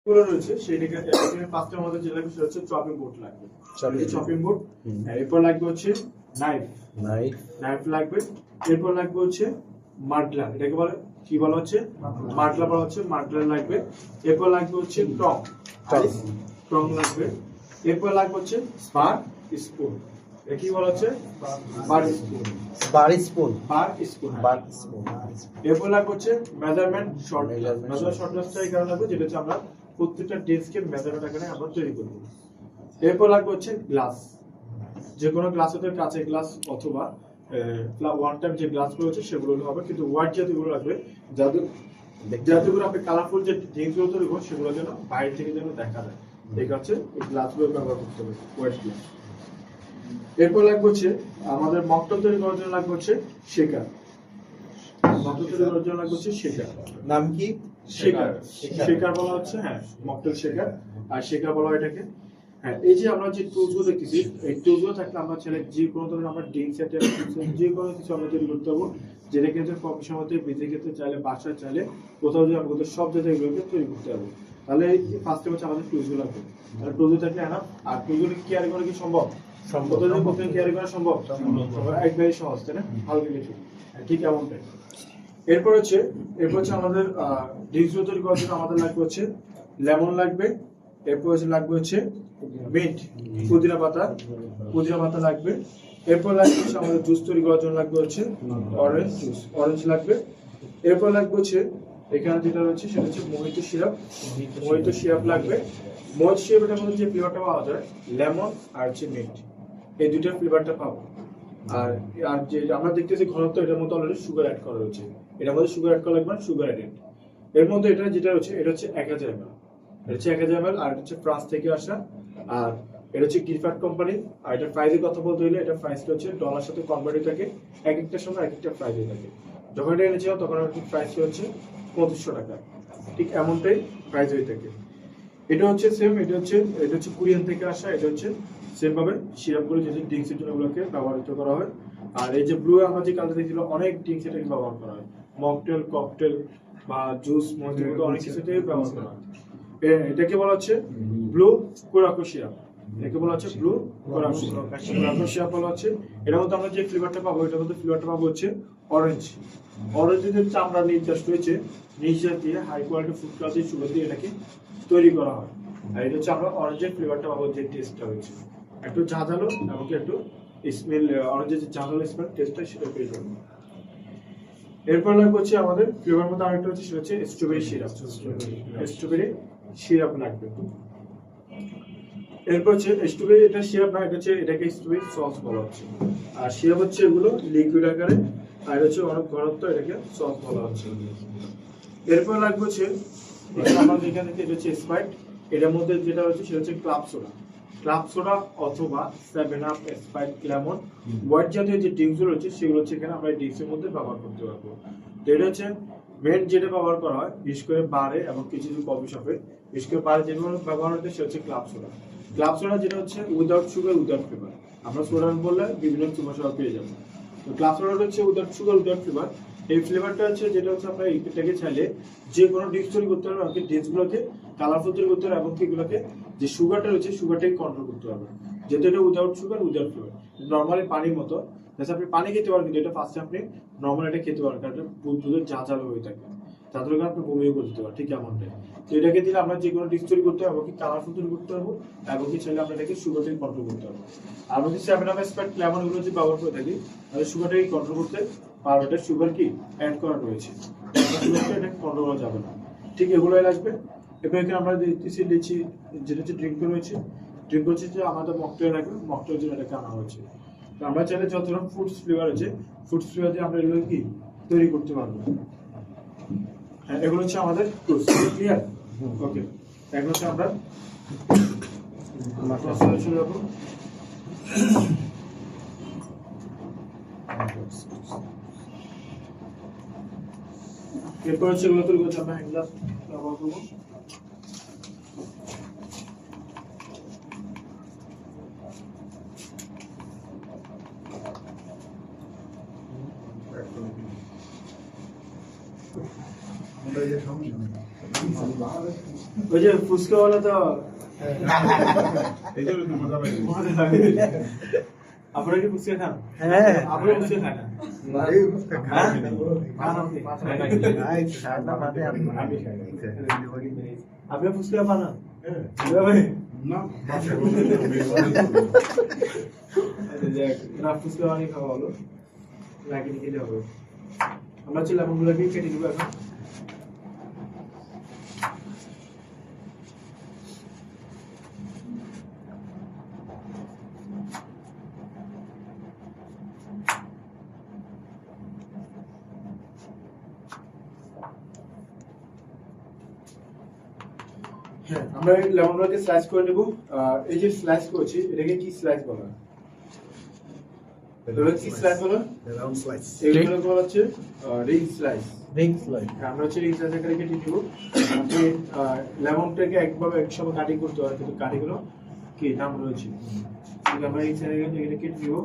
গুলো রয়েছে সেটাকে ফার্স্টে আমাদের যেটা বিষয় হচ্ছে চপিং বোর্ড লাগবে। চপিং বোর্ড, এরপর লাগবে হচ্ছে নাইফ নাইফ লাগবে। এরপর লাগবে হচ্ছে মাডলার, এটাকে বলে কি বলা হচ্ছে মাডলার বলা হচ্ছে, মাডলার লাগবে। এরপর লাগবে হচ্ছে টং টং লাগবে। এরপর লাগবে হচ্ছে বার স্পুন, এটা কি বলা হচ্ছে বার স্পুন বার স্পুন। এরপর লাগবে হচ্ছে মেজারমেন্ট শর্ট মেজারমেন্ট শর্ট গ্লাসটা এই কারণে লাগবে যেটা হচ্ছে আমরা প্রত্যেকটা ডেস্কের মেজারমেন্ট আকারে আমরা তৈরি করব। এরপর লাগবে হচ্ছে গ্লাস, যে কোনো গ্লাসের কাঁচের গ্লাস অথবা ওয়ান টাইম যে গ্লাসগুলো হচ্ছে সেগুলো হবে, কিন্তু হোয়াইট জাতীয়গুলো লাগবে জাতীয়গুলো আপনি কালারফুল যে ড্রিঙ্কসগুলো তৈরি করবো সেগুলো যেন বাইরে থেকে যেন দেখা যায়, ঠিক আছে এই গ্লাসগুলো ব্যবহার করতে হবে হোয়াইট গ্লাস। এরপর লাগবে হচ্ছে আমাদের মকটেল তৈরি করার জন্য লাগবে হচ্ছে শেকার, মকটেল তৈরি করার জন্য লাগবে হচ্ছে শেকার। নাম কি? শেকার, শেকার বলা হচ্ছে, হ্যাঁ মকটেল শেকার আর শেকার বলা হয় এটাকে। হ্যাঁ, এই যে আমরা যে টুলসগুলো দেখতেছি এই টুলসগুলো থাকলে আমরা চাইলে যে কোনো ধরনের আমরা ড্রিঙ্কস যে কোনো কিছু আমরা তৈরি করতে পারবো, যেটা কিন্তু কফি শপে বিজে ক্ষেত্রে চাইলে বাসায় চাইলে কোথাও যদি আমরা সব জায়গায় এগুলোকে তৈরি করতে পারবো। তাহলে ফার্স্টে হচ্ছে আমাদের টুলসগুলো লাগবে, তাহলে টুলস থাকলে এনাফ। আর টুলসগুলো কেয়ার করা কি সম্ভব? প্রথমে কেয়ার করা সম্ভব, একবারই সহজ, তাই না? হালকা কিছু, ঠিক এমনটাই। এরপর হচ্ছে আমাদের ড্রিঙ্কস তৈরি করার জন্য আমাদের লাগবে হচ্ছে লেমন লাগবে। এরপর হচ্ছে লাগবে হচ্ছে মিন্ট, পুদিনা পাতা লাগবে। এরপর লাগবে হচ্ছে আমাদের জুস তৈরি করার জন্য লাগবে হচ্ছে অরেঞ্জ লাগবে। এরপর লাগবে হচ্ছে এখানে যেটা রয়েছে সেটা হচ্ছে মোহিতো সিরাপ লাগবে। মোহিতো সিরাপের মধ্যে যে ফ্লেভারটা পাওয়া যায় লেমন আর হচ্ছে মিন্ট, এই দুইটার ফ্লেভারটা পাবো। আর যে আমরা দেখতেছি ঘনত্ব, এটার মধ্যে অলরেডি সুগার অ্যাড করা রয়েছে, এটার মধ্যে সুগার অ্যাড করা লাগবে, সুগার অ্যাডেড। এর মধ্যে এটা যেটা রয়েছে এটা হচ্ছে 1000 ml, এটা হচ্ছে 1000 ml, আর এটা হচ্ছে ফ্রান্স থেকে আসা। আর এটা হচ্ছে গিরফাট কোম্পানি। আর এটা প্রাইসের কথা বলতে হলে এটা প্রাইসটা হচ্ছে ডলার সাথে কনভার্ট হয়ে থাকে, এক একটা সময় এক একটা প্রাইস হয়ে থাকে। যখন এটা এনেছে তখন প্রাইস হচ্ছে 2500 টাকা, ঠিক এমনটাই প্রাইস হয়ে থাকে। এটা হচ্ছে সেম, এটা হচ্ছে কোরিয়ান থেকে আসা। এটা হচ্ছে সেম ভাবে সিরাপগুলো যে ড্রিঙ্কসের জন্য এগুলোকে ব্যবহৃত করা হয়। আর এই যে ব্লু আমরা যে কালার দেখছিল অনেক ড্রিঙ্কস এটাকে ব্যবহার করা হয়, মকটেল, ককটেল বা জুস মধ্যে অনেক কিছুতেই ব্যবহার করা হয়। এটাকে বলা হচ্ছে ব্লু কোরাকো সিরাপ, এটাকে বলা হচ্ছে ব্লু কোরাকো সিরাপ বলা হচ্ছে। এর মধ্যে আমরা যে ফ্লেভারটা পাবো এটার মধ্যে ফ্লেভারটা পাবো হচ্ছে অরেঞ্জের চামড়া নির্যাস রয়েছে, নির্যাস দিয়ে হাই কোয়ালিটি ফুড ক্লাস দিয়ে সুগার দিয়ে এটাকে তৈরি করা হয়। আর এটা হচ্ছে আমরা অরেঞ্জের ফ্লেভারটা পাবো, যে টেস্টটা হচ্ছে একটু ঝাঁঝালো এবং একটু স্মেল, অরেঞ্জের যে ঝাঁঝালো স্মেল টেস্টটা সেটা পেয়ে যাবো। এরপর লাগবে হচ্ছে আমাদের ফ্লেভার মধ্যে আরেকটা হচ্ছে সেটা হচ্ছে স্ট্রবেরি সিরাপ লাগবে। এরপর হচ্ছে স্ট্রবেরি, এটা সিরাপ না, এটা হচ্ছে এটাকে স্ট্রবেরি সস বলা হচ্ছে। আর সিরাপ হচ্ছে এগুলো লিকুইড আকারে, আর হচ্ছে অনেক ঘনত্ব, এটাকে সস বলা হচ্ছে। এরপর লাগবে হচ্ছে আমাদের এখানে এটা হচ্ছে স্প্রাইট, এটার মধ্যে যেটা হচ্ছে সেটা হচ্ছে ক্লাব সোডা অথবা 7 আপ, স্প্রাইট, লেমন, হোয়াইট জাতীয় যে ড্রিঙ্কসগুলো রয়েছে সেগুলো হচ্ছে এখানে আমরা ড্রিঙ্কসের মধ্যে ব্যবহার করতে পারবো। তো এটা হচ্ছে মেন যেটা ব্যবহার করা হয় বিশেষ করে বারে এবং কিছু কফি শপে, বিশেষ করে বারে যেগুলো ব্যবহার হচ্ছে সেটা হচ্ছে ক্লাব সোডা যেটা হচ্ছে উইদাউট সুগার উইদাউট ফ্লেভার। আমরা সোডা বললে বিভিন্ন সুপার পেয়ে যাবো, তো ক্লাব সোডাটা হচ্ছে উইদাউট সুগার উইদাউট ফ্লেভার। এই ফ্লেভারটা হচ্ছে যেটা হচ্ছে আমরা এটাকে চাইলে যে কোনো ডিশ তৈরি করতে পারবো, আমাকে ডিশগুলোকে কালারফুল তৈরি করতে হবে এবং এগুলোকে যে সুগারটা রয়েছে সুগারটাকে কন্ট্রোল করতে হবে, যেহেতু এটা without sugar without flavour. Normally পানির মতো আপনি পানি খেতে পারেন, কিন্তু এটা ফার্স্টে আপনি নর্মাল এটা খেতে পারেন, কারণ দুধের ঝাঁঝালো হয়ে থাকে, যার জন্য আপনি বমিও করতে পারেন, ঠিক এমনটাই। তো এটাকে দিলে আমরা যে কোনো ডিশ তৈরি করতে পারবো, কি কালারফুল তৈরি করতে পারবো এবং কি চাইলে আমরা এটাকে সুগারটাকে কন্ট্রোল করতে পারবো। আর আমরা যদি 7 আপ, স্প্রাইট, লেমন এগুলো যদি ব্যবহার করে থাকি তাহলে সুগারটাকে কন্ট্রোল করতে পারবো, এটা সুগার কি অ্যাড করা রয়েছে, এটা কন্ট্রোল করা যাবে না, ঠিক এগুলোই লাগবে। এবার এখানে আমরা দেখতেছি লিচি যেটা হচ্ছে ড্রিঙ্ক রয়েছে, ড্রিঙ্ক হচ্ছে যে আমাদের মকটেল লাগবে, মকটেল জন্য এটাকে আনা হয়েছে। তো আমরা চাইলে যত রকম ফুডস ফ্লেভার আছে ফুডস ফ্লেভার দিয়ে আমরা এগুলো কি তৈরি করতে পারবো। হ্যাঁ, এগুলো হচ্ছে আমাদের টুলস, ক্লিয়ার? ওকে, এখন হচ্ছে আমরা শুরু করব। এরপর হচ্ছে এগুলো তৈরি করতে আমরা হ্যান্ড গ্লাস ব্যবহার করবো। ওই যে ফুচকাওয়ালা তো আপনারা কি ফুচকা খান? হ্যাঁ আপনারা ফুচকা খান না? আপনি ফুচকা পান না? না ফুচকা অনেক খাওয়া হলো, লাগিয়ে খেলে হবে। আমরা হচ্ছে লেমনগুলোকে কেটে দিব এখন। হ্যাঁ, আমরা এই লেমনগুলোকে স্লাইস করে নেব। এই যে স্লাইস করছি এটাকে কি স্লাইস বলা হয়? এগুলো কি স্লাইস বলা হয়? রাউন্ড স্লাইস এগুলো বলা হচ্ছে রিং স্লাইস। রিং স্লাইস আমরা হচ্ছে রিং স্লাইস করে কেটে নিব। আপনি লেমনটাকে একভাবে একসঙ্গে কাটিং করতে হয়, কিন্তু কাটিংগুলো কি নাম রয়েছে, ঠিক আমরা এই সাইডে এটা কেটে নিব।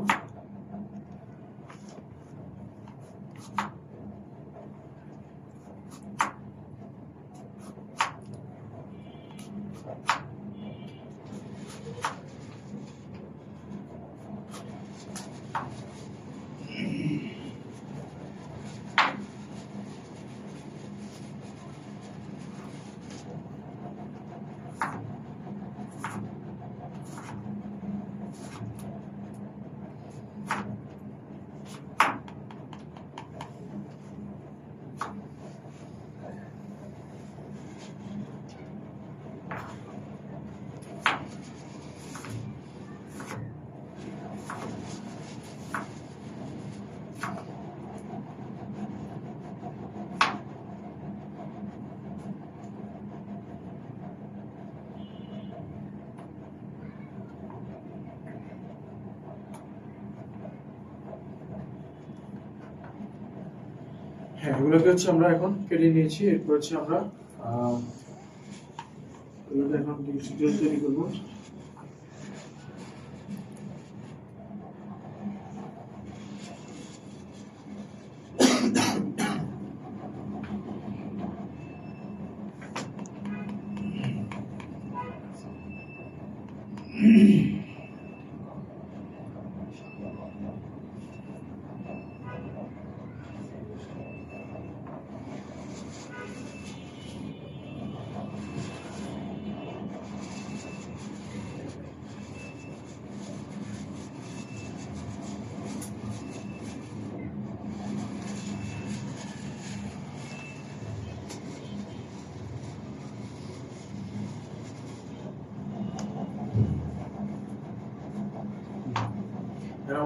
হ্যাঁ, এগুলোকে হচ্ছে আমরা এখন কেটে নিয়েছি। এরপর হচ্ছে আমরা এগুলোকে এখন তৈরি করবো।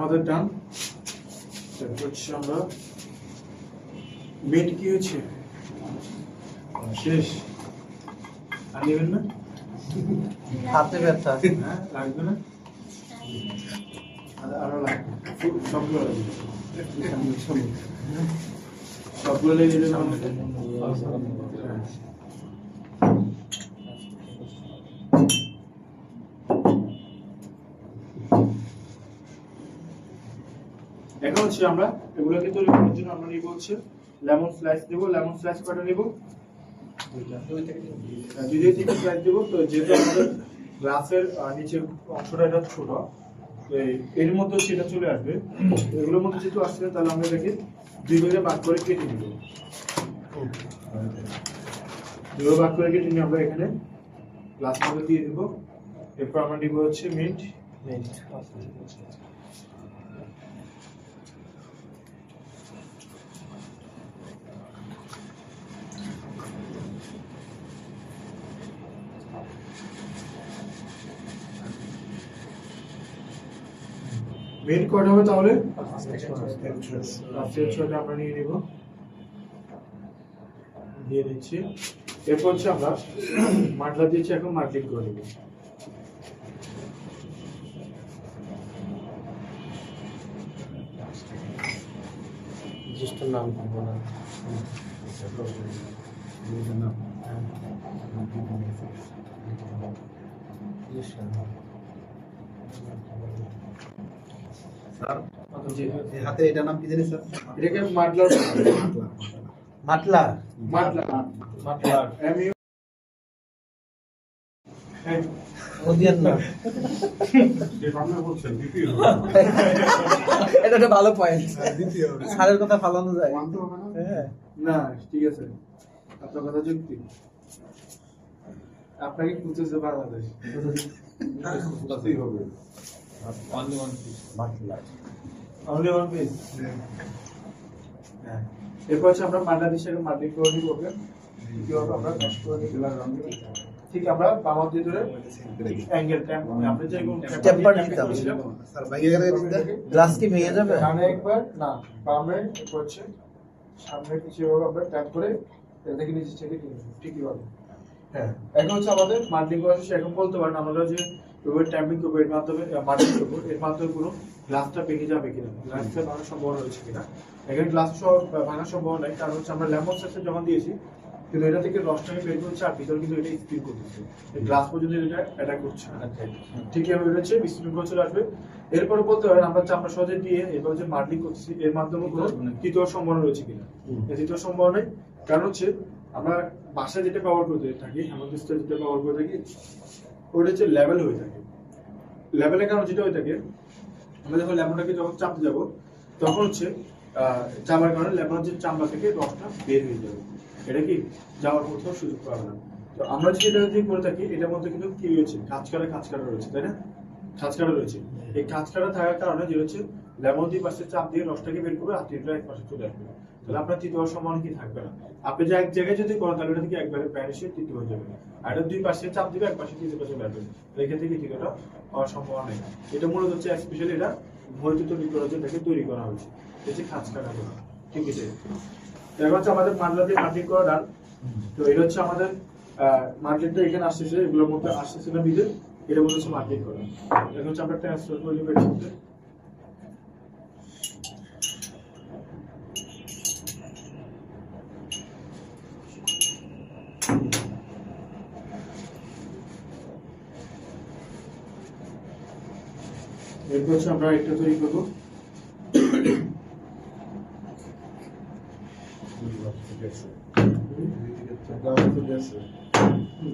আমাদের ডান। তারপর হচ্ছে আমরা মেট কি হচ্ছে শেষ, আর নেবেন না? হাতে ব্যথা হ্যাঁ, লাগবে না? আরো লাগবে, সবগুলো লাগবে, সবগুলো লেগে দিলে আমাদের এখন হচ্ছে আমরা এগুলোকে তৈরি করার জন্য আমরা নিব হচ্ছে লেমন স্লাইস দেব। লেমন স্লাইস কটা নিব? দুই থেকে স্লাইস দেব। তো যেহেতু আমাদের গ্লাসের নিচের অংশটা এটা ছোট, তো এর মধ্যে সেটা চলে আসবে, এগুলোর মধ্যে যেহেতু আসছে তাহলে আমরা এটাকে দুই ভাগে ভাগ করে কেটে নিব। দুই ভাগে ভাগ করে কেটে নিয়ে আমরা এখানে গ্লাস মধ্যে দিয়ে দেব। এরপর আমরা নিব হচ্ছে মিন্ট। মেন কয়টা হবে তাহলে? লাস্টের ছয়টা আমরা নিয়ে নিব, দিয়ে দিচ্ছি। এরপর হচ্ছে আমরা মাটলা দিয়েছি, এখন মার্কিং করে নেব। নাম স্যার হাতে এটা নাম কি জানি স্যার? এটাকে মাটলার মাটলা মাটলার এমইউ ওদিয়ান না এটা একটা ভালো পয়েন্ট স্যারের কথা ফালানো যায় হ্যাঁ না ঠিক আছে আপনার কথা যুক্তি আপনাকে খুঁজতেছে বাংলাদেশ মাটলা only one piece হ্যাঁ এরপর হচ্ছে আমরা বাংলাদেশের মাল্টি করে নিব ওকে কিভাবে আমরা ম্যাচ করে নিব ঠিক আমরা বাম দিয়ে ধরে অ্যাঙ্গেল ট্যাম্প আমরা যে টেম্পার দিতাম স্যার ভাইয়া গেলে দিতে গ্লাস কি ভেঙে যাবে ডানে একবার না বামে এরপর হচ্ছে সামনে পিছিয়ে ভাবে আমরা ট্যাপ করে এটা থেকে নিচে থেকে ঠিকই হবে হ্যাঁ এখন হচ্ছে আমাদের মাল্টিং করা শেষ এখন বলতে পারেন আমরা যে ওই ট্যাম্পিং করবো এর মাধ্যমে মাল্টিং করবো এর মাধ্যমে কোনো গ্লাসটা ভেঙে যাবে কিনা গ্লাসটা ভাঙার সম্ভাবনা রয়েছে কিনা এখানে গ্লাস ভাঙার সম্ভাবনা নাই কারণ হচ্ছে আমরা লেমন সাথে যখন দিয়েছি কিন্তু এটা থেকে রসটাকে বের করছে আর ভিতর কিন্তু এটা স্পিন করতেছে এই গ্লাস পর্যন্ত এটা অ্যাটাক করছে না ঠিক এভাবে হচ্ছে স্পিন করে চলে আসবে এরপরে বলতে পারেন আমরা চামড়া সহজে দিয়ে এবার যে মার্লিং করতেছি এর মাধ্যমে কোনো তৃতীয় সম্ভাবনা রয়েছে কিনা এই তৃতীয় সম্ভাবনা নেই কারণ হচ্ছে আমরা বাসায় যেটা ব্যবহার করতে থাকি আমাদের যেটা ব্যবহার করে থাকি ওটা হচ্ছে লেভেল হয়ে থাকে লেভেলের কারণ যেটা হয়ে থাকে আমরা যখন লেমনটাকে যখন চাপতে যাব তখন হচ্ছে চাপার কারণে লেমনের যে চামড়া থেকে রসটা বের হয়ে যাবে এটা কি যাওয়ার কোথাও সুযোগ পাবে না তো আমরা যেটা দিয়ে করে থাকি এটার মধ্যে কিন্তু কি রয়েছে কাঁচকাটা রয়েছে তাই না কাঁচকাটা রয়েছে এই কাঁচকাটা থাকার কারণে যে হচ্ছে লেমন দিয়ে পাশে চাপ দিয়ে রসটাকে বের করবে আর তিনটা এক পাশে চলে আসবে তাহলে আপনার তৃতীয় সম্ভাবনা কি থাকবে না আপনি যে এক জায়গায় যদি করেন তাহলে এটা থেকে একবারে প্যারিসে তৃতীয় হয়ে যাবে আর এটা দুই পাশে চাপ দিবে এক পাশে তৃতীয় পাশে আসবে এখান থেকে তৃতীয়টা হওয়ার সম্ভাবনা নেই এটা মূলত হচ্ছে স্পেশালি এটা ভর্তি তৈরি করার জন্য এটাকে তৈরি করা হয়েছে এই যে কাঁচকাটা ঠিক আছে এখন হচ্ছে আমাদের মাটলা দিয়ে মার্কিং করা ডান তো এটা হচ্ছে আমাদের মার্কেটটা এখানে আসতেছে এগুলোর মধ্যে আসতেছে না বিদে এটা মধ্যে হচ্ছে মার্কেট করা এখন হচ্ছে আমরা ট্রান্সফার করে নিব এটার মধ্যে এরপর হচ্ছে আমরা একটা তৈরি করবো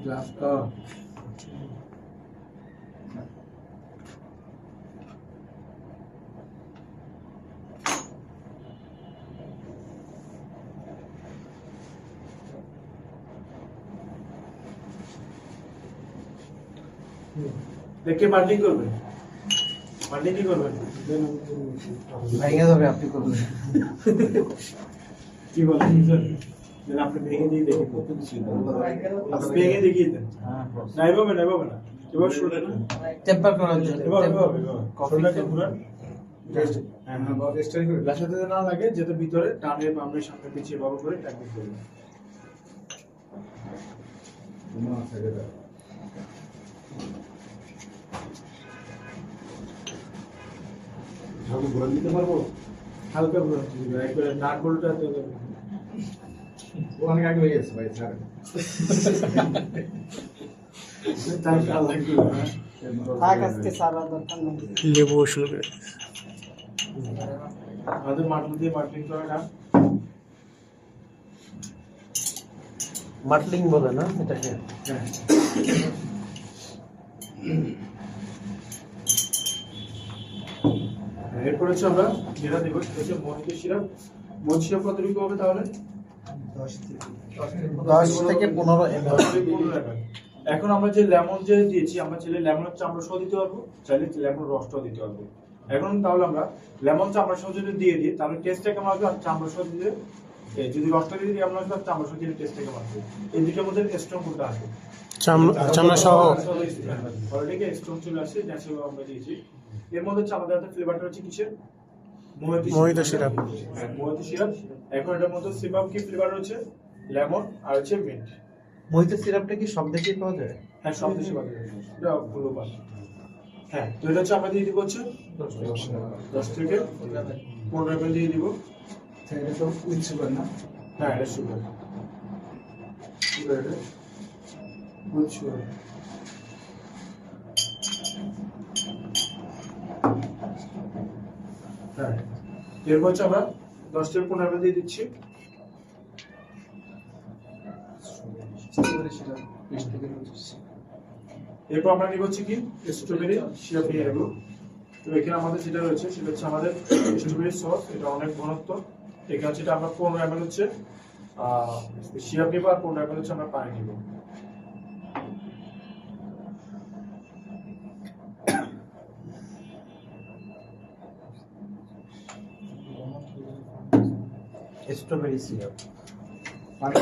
গ্লাসটা দেখে মার্কিং করবে মার্কিং কি করবেন ভেঙে যাবে আপনি করলে কি বলেন যেন আপনি ভেঙে দিয়ে দেখে আপনি ভেঙে দেখিয়ে দেন না এভাবে না এভাবে না এবার শুরুটা না টেম্পার করার জন্য এভাবে কফিটাকে ঘুরান গ্লাসের সাথে না লাগে যাতে ভিতরে টানে বামে সামনে পিছিয়ে বাবু করে ট্যাকনিক করবেন দিতে পারবো হালকা ঘুরান একবারে নাট বলটা অনেক আগে হয়ে গেছে ভাই স্যার তাই আল্লাহ কি আজকে সারা দরকার নেই লেবু শুরু করে আমাদের মাটলা দিয়ে মার্কিং করা না মাটলিং বলে না এটাকে এরপর হচ্ছে আমরা যেটা দেবো সেটা হচ্ছে মহিত সিরাপ মহিত সিরাপ কত দিকে হবে তাহলে 10 থেকে 15 ml 10 থেকে 15 ml এখন আমরা যে লেমন যে দিয়েছি আমরা চাইলে লেমনের চামড়া সহ দিতে পারবো চাইলে লেমন রসটাও দিতে পারবো এখন তাহলে আমরা লেমন চামড়া সহ যদি দিয়ে দিই তাহলে টেস্টটা কেমন আসবে আর চামড়া সহ দিলে যদি রসটা দিয়ে দিই কেমন আসবে আর চামড়া সহ দিলে টেস্টটা কেমন আসবে এই দুটোর মধ্যে স্ট্রং কোনটা আসবে চামড়া সহ অলরেডি স্ট্রং চলে আসছে ন্যাচারাল আমরা দিয়েছি এর মধ্যে হচ্ছে আমাদের হাতে ফ্লেভারটা হচ্ছে কিসের মোহিত সিরাপ মোহিত সিরাপ এখন এটার মধ্যে সিরাপ কি ফ্লেভার রয়েছে লেমন আর হচ্ছে মিন্ট মোহিত সিরাপটা কি সব দেশেই পাওয়া যায় হ্যাঁ সব দেশে পাওয়া যায় এটা গ্লোবাল হ্যাঁ তো এটা হচ্ছে আমরা দিয়ে দিব হচ্ছে 10 থেকে 15 ml দিয়ে দিব এটা তো উইথ সুগার না হ্যাঁ এটা সুগার এটা উইথ সুগার হ্যাঁ এরপর হচ্ছে আমরা 10 থেকে 15 ml দিয়ে দিচ্ছি এরপর আমরা নিব হচ্ছে কি স্ট্রবেরি সিরাপ নিয়ে নেব। তো এখানে আমাদের যেটা রয়েছে সেটা হচ্ছে আমাদের স্ট্রবেরি সস, এটা অনেক ঘনত্ব। এখানে যেটা আমরা 15 ml হচ্ছে সিরাপ নিব, আর 15 ml হচ্ছে আমরা পানি নিব। স্ট্রবেরি সিরাপ পানি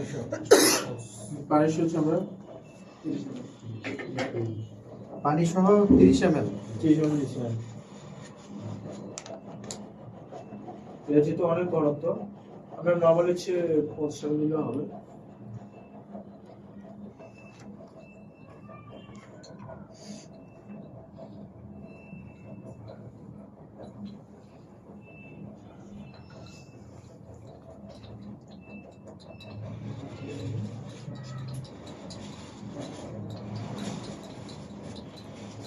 সহ পানি হচ্ছে আমরা পানি সহ 30 ml। এটা যেহেতু অনেক ঘনত্ব, আমরা নর্মালি হচ্ছে 50 দিলে হবে।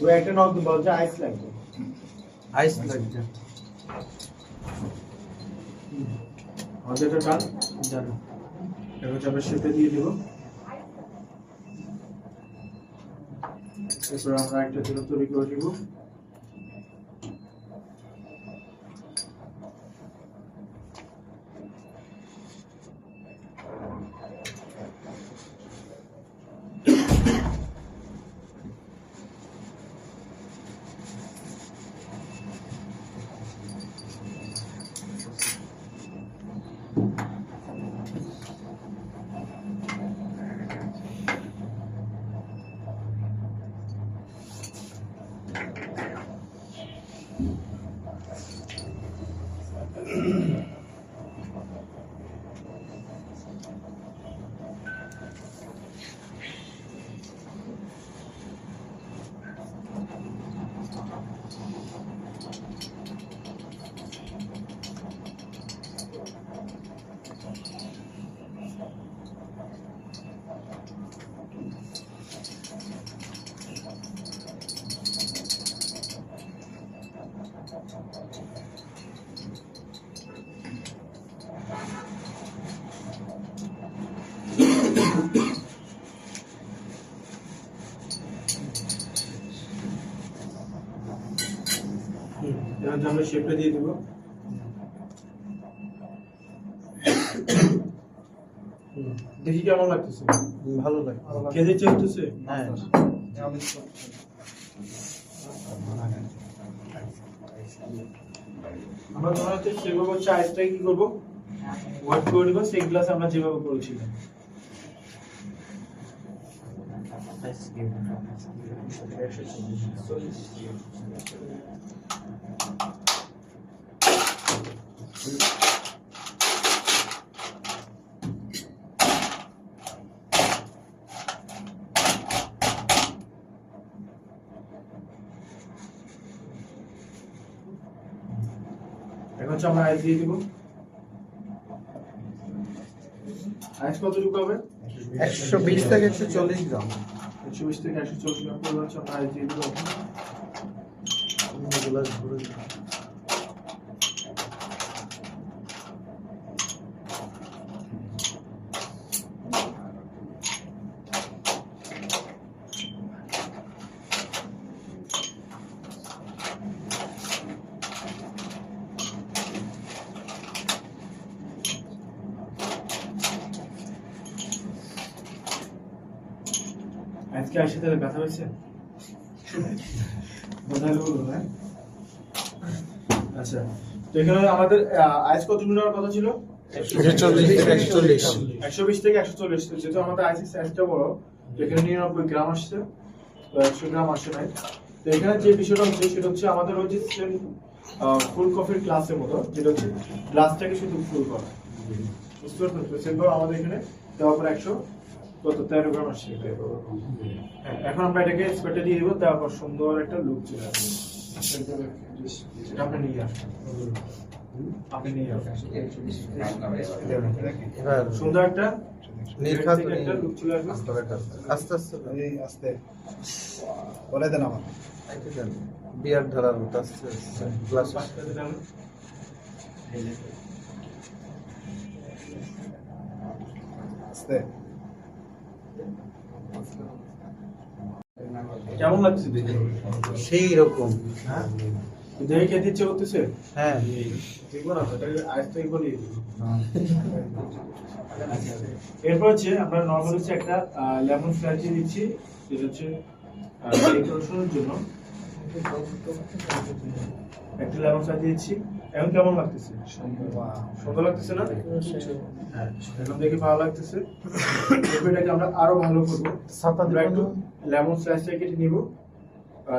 তো একটা নক বল যে আইস লাগবে, আইস লাগবে। আমাদের এটা ডান জানো। এখন আমরা শেপে দিয়ে দেব। এরপর আমরা একটা জন্য তৈরি করে দিব। এখন আমরা শেপটা দিয়ে দেব। দেখি কেমন লাগতেছে, ভালো লাগে। খেতে চাইতেছে। হ্যাঁ আমরা তোমার হচ্ছে সেভাবে হচ্ছে আইসটা কি করবো, ওয়াট করে দেবো সেই গ্লাস আমরা যেভাবে করেছিলাম। এখন হচ্ছে আমরা আইস দিয়ে দিব। আইস কতটুকু হবে? 120 থেকে 140 গ্রাম। 120 থেকে 140 গ্রাম পরিমাণ হচ্ছে আমরা আইস দিয়ে দিব। গ্লাস ভরে দিন। আজকে আসে তাহলে ব্যথা হয়েছে? বোঝাইলে বলবো না। আচ্ছা, তো এখানে আমাদের আইস কত নেওয়ার কথা ছিল? 140 থেকে 140। 120 থেকে 140। যেহেতু আমাদের আইসের সাইজটা বড়, তো এখানে 99 গ্রাম আসছে, তো 100 গ্রাম আসে নাই। তো এখানে যে বিষয়টা হচ্ছে সেটা হচ্ছে আমাদের হচ্ছে ফুল কফির গ্লাসের মতো, যেটা হচ্ছে গ্লাসটাকে শুধু ফুল করা, বুঝতে পারছেন? তো সেগুলো আমাদের এখানে দেওয়ার পর 13 গ্রাম আসছে। হ্যাঁ, এখন আমরা এটাকে স্প্রেটা দিয়ে দিব, তারপর সুন্দর একটা লুক চলে আসবে। সেটা আপনি নিয়ে আসবেন, আপনি নিয়ে আসবেন। এবার সুন্দর একটা নির্ঘাত একটা লুক চলে আসবে। আস্তে আস্তে এই আস্তে বলে দেন আমার বিয়ার ঢালার মতো আস্তে আস্তে গ্লাস পাঁচটাতে ডালুন। আস্তে কেমন লাগছে দেখে? সেই রকম। হ্যাঁ দেখে খেতে ইচ্ছে করতেছে? হ্যাঁ দেখবো না তো, এটা আজ থেকে বলি। এরপর হচ্ছে আমরা নর্মাল হচ্ছে একটা লেমন স্লাইস দিচ্ছি, যেটা হচ্ছে ডেকোরেশনের জন্য একটা লেমন স্লাইস দিচ্ছি। এখন কেমন লাগতেছে? সুন্দর লাগতেছে না? হ্যাঁ, এখন দেখে ভালো লাগতেছে। এরপর এটাকে আমরা আরো ভালো করবো। আমরা একটু লেমন স্লাইসটা কেটে নিব,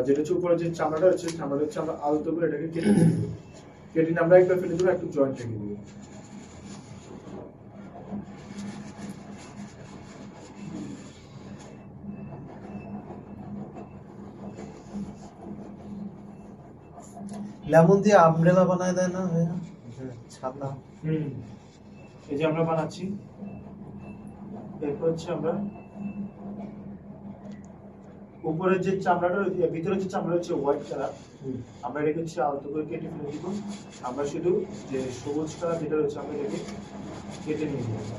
যেটা হচ্ছে উপরে যে চামড়াটা হচ্ছে, চামড়াটা হচ্ছে আমরা আলতো করে এটাকে কেটে নেব। কেটে নিয়ে আমরা একবার ফেলে দেবো, একটু জয়েন্ট রেখে দেবো। লেমন দিয়ে আমব্রেলা বানায় দেয় না ভাইয়া? ছাতা। এই যে আমরা বানাচ্ছি। এরপর হচ্ছে আমরা উপরের যে চামড়াটা, ভিতরে যে চামড়া হচ্ছে হোয়াইট কালার, আমরা এটাকে হচ্ছে আলতো করে কেটে ফেলে দিব। আমরা শুধু যে সবুজ কালার যেটা রয়েছে আমরা এটাকে কেটে নিয়ে নেব।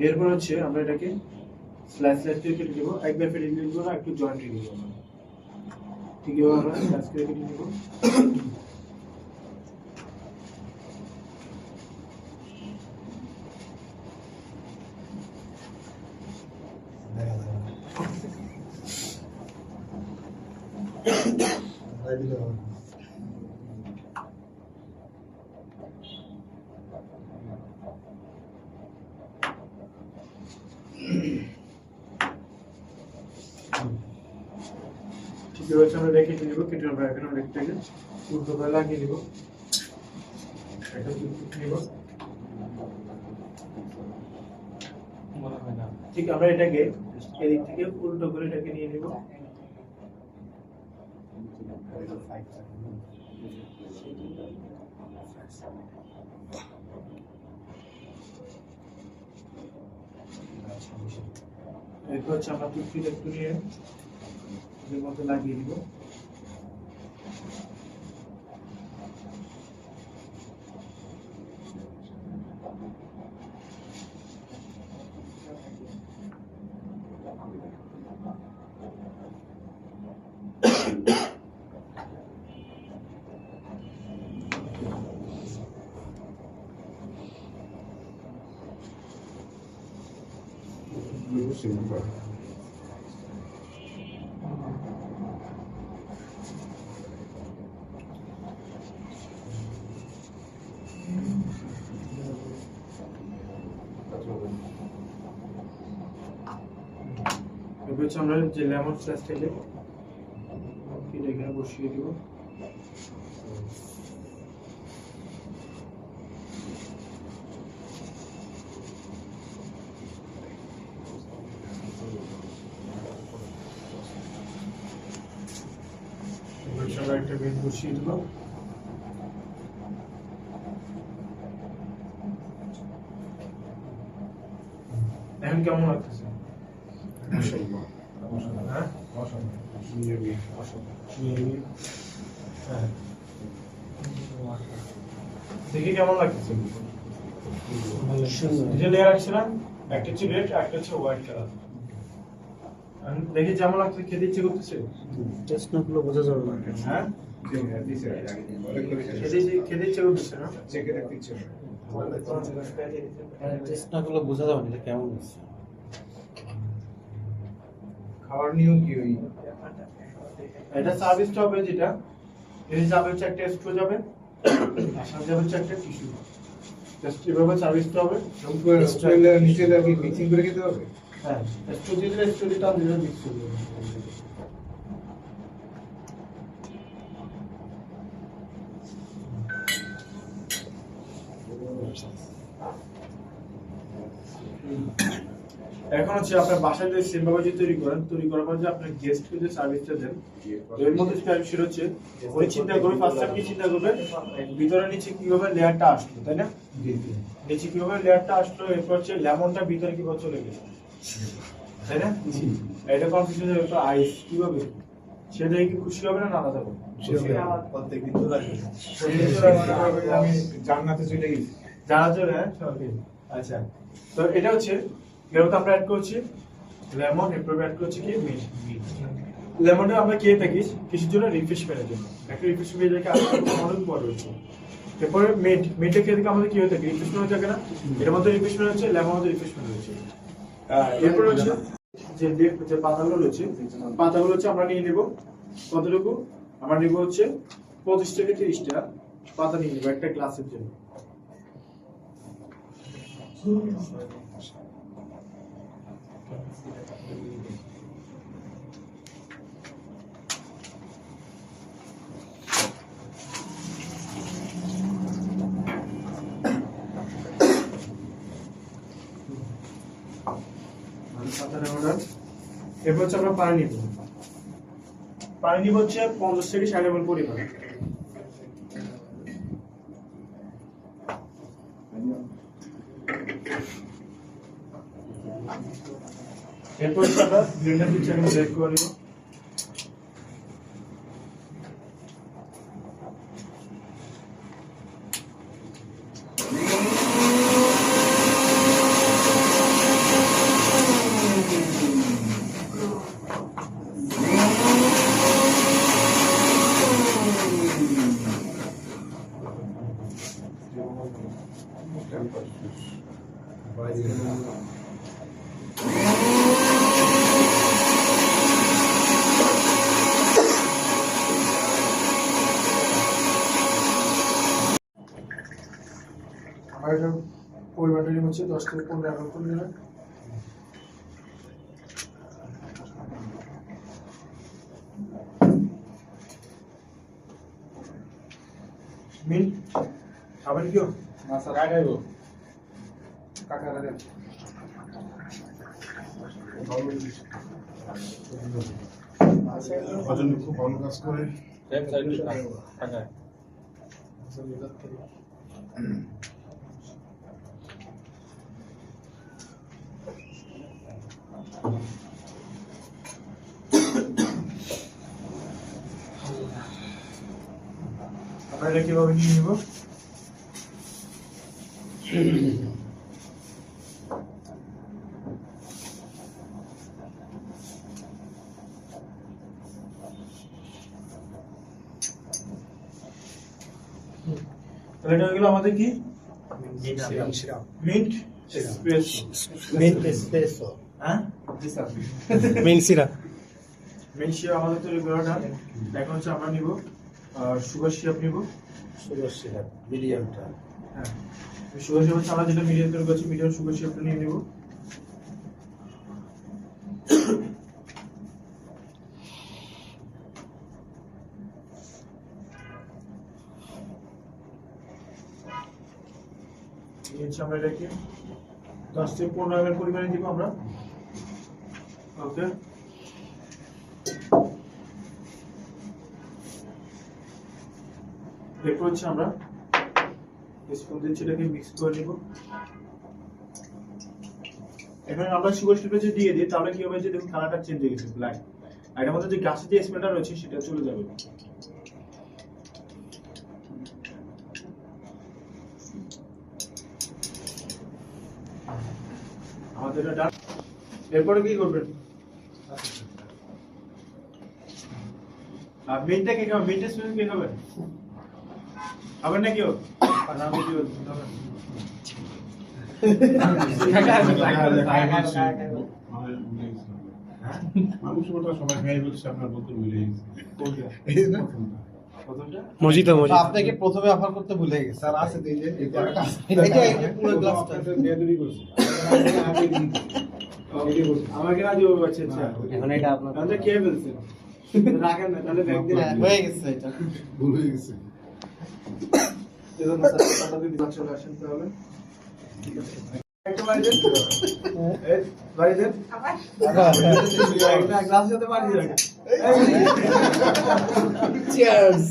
এরপর হচ্ছে আমরা এটাকে স্লাইস স্লাইস করে কেটে দেবো। একবার ফেলে দিব না, একটু জয়েন্ট রেখে দেবো। ঠিক আছে, আমরা স্লাইস করে কেটে নেব। ঠিক আছে, আমরা রেখে দিব। কেটে আমরা এখন এটাকে উল্টো করে লাগিয়ে দিব। এটা নিব। ঠিক আমরা এটাকে এদিক থেকে উল্টো করে এটাকে নিয়ে নিব। এরপর হচ্ছে আমরা টুকরিটা একটু নিয়ে এর মধ্যে লাগিয়ে দিব। এবার হচ্ছে আমরা যে লেমন স্লাইসটাকে কেটে এখানে বসিয়ে দিব। আমরা একটা বেড বসিয়ে দিব। এখন কেমন লাগতেছে? হ্যাঁ? হ্যাঁ। দেখি কেমন লাগতেছে? দুটো লেয়ার আছে না? একটা হচ্ছে রেড, একটা হচ্ছে হোয়াইট কালার। দেখি যেমন লাগছে, খেতে ইচ্ছে করতেছে? টেস্ট না করলে বোঝা যাবে না। হ্যাঁ? খেতে ইচ্ছে করতেছে না? টেস্ট না করলে বোঝা যাবে না এটা কেমন হচ্ছে। খাওয়ার নিয়ম কি ওই এটা সার্ভিসটা হবে যেটা, এর যাবে হচ্ছে একটা স্ট্রো যাবে, আর সাথে যাবে হচ্ছে একটা টিস্যু। জাস্ট এভাবে সার্ভিসটা হবে। নিচে লাগে মিক্সিং করে খেতে হবে? হ্যাঁ, স্ট্রো দিয়ে দিলে স্ট্রো দিটা দিলে মিক্স করে দেবে। এখন হচ্ছে আপনার বাসায় যদি সেম ভাবে যদি তৈরি করেন, তৈরি করার পর যে আপনার গেস্টকে যে সার্ভিসটা দেন, এর মধ্যে সেটা হচ্ছে ওই চিন্তা করবে, ফার্স্ট টাইম কি চিন্তা করবে, ভিতরে নিচে কিভাবে লেয়ারটা আসলো, তাই না? নিচে কিভাবে লেয়ারটা আসলো, এরপর হচ্ছে লেমনটা ভিতরে কিভাবে চলে গেল। তাই না? এটা কনফিউশন হয়ে গেল আইস কিভাবে? সে দেখে কি খুশি হবে না নারাজ হবে? প্রত্যেকদিন তো লাগে আমি জান্নাতে চলে গেছি। যারা চলে আচ্ছা, তো এটা হচ্ছে লেবুতে আমরা অ্যাড করছি লেমন, এরপর অ্যাড করছি কি মিট। লেমনটা আমরা খেয়ে থাকি কিছুর জন্য রিফ্রেশমেন্টের জন্য, একটা রিফ্রেশমেন্ট রেখে অনেক বড় হচ্ছে। এরপরে মিটে খেয়ে থেকে আমাদের কি হয়ে থাকে? রিফ্রেশমেন্ট হয়ে থাকে না? এর মধ্যে রিফ্রেশমেন্ট হচ্ছে, লেমন মধ্যে রিফ্রেশমেন্ট হচ্ছে। এরপর হচ্ছে যে পাতাগুলো রয়েছে, পাতাগুলো হচ্ছে আমরা নিয়ে নেব কতটুকু? আমরা নেব হচ্ছে 25 থেকে 30টা পাতা নিয়ে নেব একটা গ্লাসের জন্য। এরপর হচ্ছে আমরা পানি নিব, পানি নিব হচ্ছে 50 থেকে 60 ml পরিমাণ। এরপর হচ্ছে আমরা ব্লেন্ডার দিচ্ছি, আমি ব্লেন্ড করে নিব। আমার এটা পরিমাণটা নিয়ে হচ্ছে 10 থেকে 15 ml করে নিলাম। মিল আবার কি মাছা কাটাইব কাটা করে ভজন খুব ভালো কাজ করে। আমরা এটা কিভাবে নিয়ে নিব? তাহলে এটা হয়ে গেল আমাদের কি মিন্ট এসপ্রেসো। হ্যাঁ, মেন সিরা মিন্ট সিরাপ আমাদের তৈরি করাটা। এখন হচ্ছে আমরা নিব সুগার সিরাপ নিব। সুগার সিরাপ মিডিয়ামটা। হ্যাঁ, সুগার সিরাপ হচ্ছে আমরা যেটা মিডিয়াম তৈরি করছি, মিডিয়াম সুগার সিরাপটা নিয়ে নিব। আমরা এটাকে 10 থেকে 15 ml পরিমাণে দিব আমরা। ওকে, এরপর হচ্ছে আমরা স্পুন দিয়ে সেটাকে মিক্স করে নিব। এখন আমরা সুগার সিরাপটা যে দিয়ে দিই তাহলে কি হবে যে দেখুন কালারটা চেঞ্জ হয়ে গেছে ব্ল্যাক, আর এটার মধ্যে যে গাছের যে স্মেলটা রয়েছে সেটা চলে যাবে। আমাদের এটা এরপরে কি করবেন? আর মিন্টটা কে খাবেন? মিন্টের স্মেল কে খাবেন? খাবেন না কেউ? না আমি কি বলছি মানুষ ওটা সবাই খাই বলছে, আপনার বলতে ভুলে গেছে। মজিদা আপনাকে প্রথমে অফার করতে ভুলে গেছে স্যার। আছে তো এই যে এই পুরো গ্লাসটা তৈরি করছি আমাকে না দিব। আচ্ছা আচ্ছা, এখন এটা আপনার তাহলে কে বলছেন? রাখেন না, তাহলে ব্যাগ দিয়ে রাখেন। হয়ে গেছে এটা। ভুল হয়ে গেছে। এজন্য স্যার আপনাদের দিবা চলে আসেন তাহলে। একটা বাড়ি দেন, এই বাড়ি দেন আবার একটা গ্লাস সাথে বাড়ি দিয়ে রাখেন। চিয়ার্স।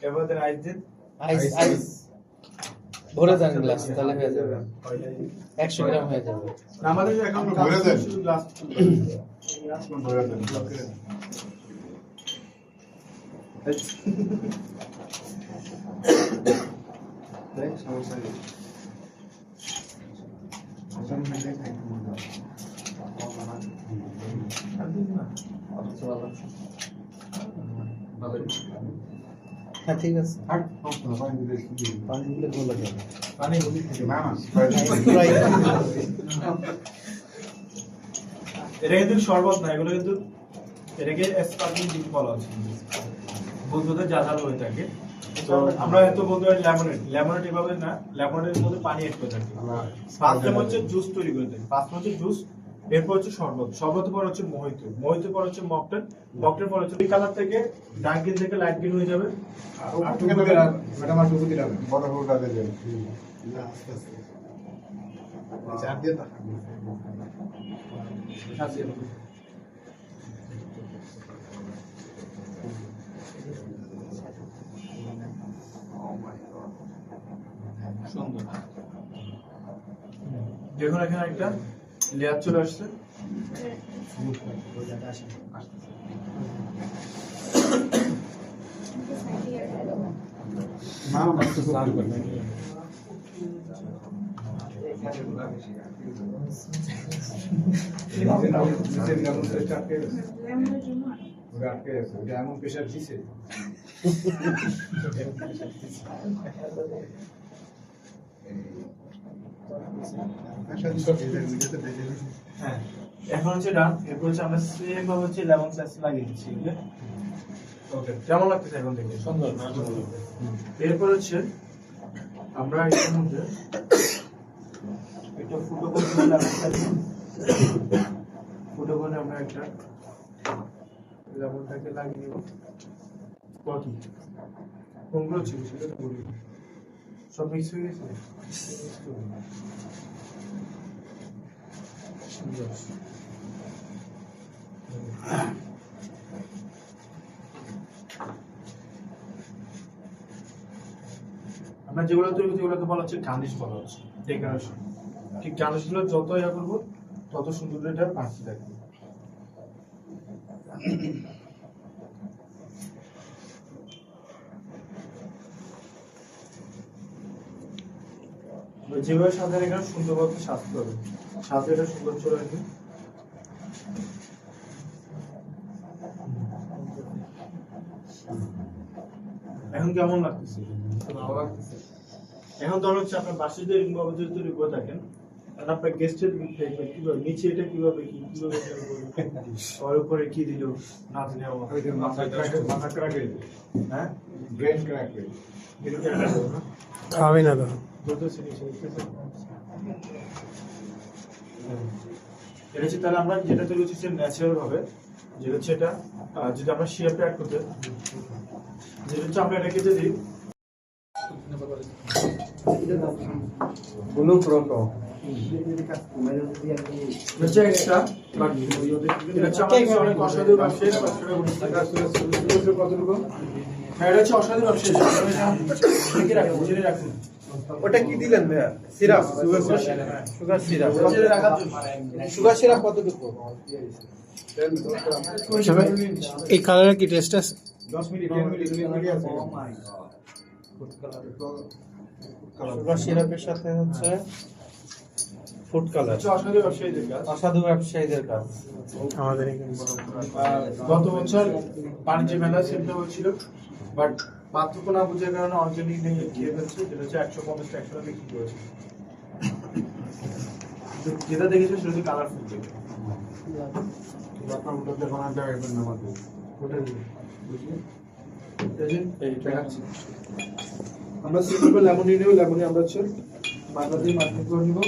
এবার দেন আইস দেন। আইস আইস ভরে দেন গ্লাস তাহলে হয়ে যাবে 100 গ্রাম হয়ে যাবে আমাদের এখন ভরে দেন। গ্লাস ভরে দেন। দেখ সমস্যা নেই হ্যাঁ ঠিক আছে আর সমস্যা না, পানি দিলে একটু দিয়ে দিন। পানি দিলে গলে যাবে পানি বলি না, না, পানি দিলে- ফ্রাই এটা কিন্তু শরবত না, এগুলো কিন্তু এটাকে স্পার্কলিং ড্রিঙ্ক বলা হচ্ছে। বন্ধুদের জানাল হয়ে থাকে। তো আমরা হয়তো বলতে পারি লেমনেড এভাবে না, লেমনেডের মধ্যে পানি অ্যাড করে থাকি। আমরা- ফার্স্ট হচ্ছে জুস তৈরি করে থাকি। ফার্স্ট হচ্ছে জুস, এরপর হচ্ছে শরবত, শরবতের পর হচ্ছে মোহিতো পর হচ্ছে মকটেল, মকটেল পর হচ্ছে কালার থেকে ডার্ক গ্রিন থেকে লাইট গ্রিন হয়ে যাবে। আর টুকু দিলাম ম্যাডাম আর টুকু দিলাম বড় বড়টা দিয়ে দেন। চার দিয়ে না সুন্দর। দেখুন এখানে একটা লেয়ার চলে আসছে। না, না, একটু চার করবেন। আটকে গেছে ওটা এমন প্রেশার দিছে হ্যাঁ, এখন হচ্ছে ডান। এরপর হচ্ছে আমরা সেম ভাবে হচ্ছে লেমন স্লাইস লাগিয়ে দিচ্ছি। ওকে, কেমন লাগতেছে এখন দেখে? সুন্দর। এরপর হচ্ছে আমরা এর মধ্যে একটা ফুটো করে লেমন স্লাইস, ফুটো করে আমরা একটা লেমনটাকে লাগিয়ে দেব। কত কোনগুলো ছিল সেটা তো বলি, সব মিক্স হয়ে গেছে। সুন্দর। আমরা যেগুলো তৈরি করছি ওগুলোকে বলা হচ্ছে গার্নিশ বলা হচ্ছে, ডেকোরেশন। ঠিক গার্নিশগুলো যত ইয়া করবো তত সুন্দর এটা বাড়তে থাকবে। যেভাবে সাজানো এখানে সুন্দর মতো সাজতে হবে, সাজতে এটা সুন্দর চলে আসবে। এখন কেমন লাগতেছে? ভালো লাগতেছে এখন ধরুন হচ্ছে আপনার বাসায় যদি এরকম ভাবে যদি তৈরি করে থাকেন, আর আপনার গেস্টের কিভাবে নিচে এটা কিভাবে ওর উপরে কি দিল না দিলে ওই যে মাথা ক্র্যাক হয়ে যায় হ্যাঁ ব্রেন ক্র্যাক হয়ে যায় এরকম একটা করবো না? খাওয়াবি না তো বলতেছি নিচে দেখতেছেন? এটা হচ্ছে তাহলে আমরা যেটা তৈরি করছি ন্যাচারাল ভাবে, যেটা হচ্ছে এটা যদি আমরা শেপটা অ্যাড করতে, যেটা হচ্ছে আমরা এটাকে যদি ব্লু প্রোটো হচ্ছে এক্সট্রা বাট এটা হচ্ছে আমাদের অনেক অসাধু ব্যবসায়ী কতটুকু হ্যাঁ, এটা হচ্ছে অসাধু ব্যবসায়ী লিখে রাখুন, জেনে রাখুন। ওটা কি দিলেন ভাইয়া সিরাপ সুগার সিরাপ জেনে রাখার জন্য। সুগার সিরাপ কতটুকু এই কালারের কি টেস্ট আছে 10 মিনিট 10 মিনিট আছে সুগার সিরাপের সাথে হচ্ছে ফুড কালার হচ্ছে অসাধু ব্যবসায়ীদের কাজ। অসাধু ব্যবসায়ীদের কাজ আমাদের এখানে গত বছর বাণিজ্য মেলা সেটা হচ্ছিল, বাট পার্থক্য না বুঝার কারণে অর্গানিক নিয়ে খেয়ে ফেলছে, যেটা হচ্ছে 150 টাকা বিক্রি করেছে। যেটা দেখেছে সেটা হচ্ছে কালারফুল দেখে। আপনার ওটাতে বানান দেওয়া না আমাদের। ওটা দিয়ে বুঝলি? এই দেখাচ্ছি। আমরা সিম্পল লেমন নিয়ে নেব, লেমনে আমরা হচ্ছে মাথা দিয়ে মাথা করে নিব।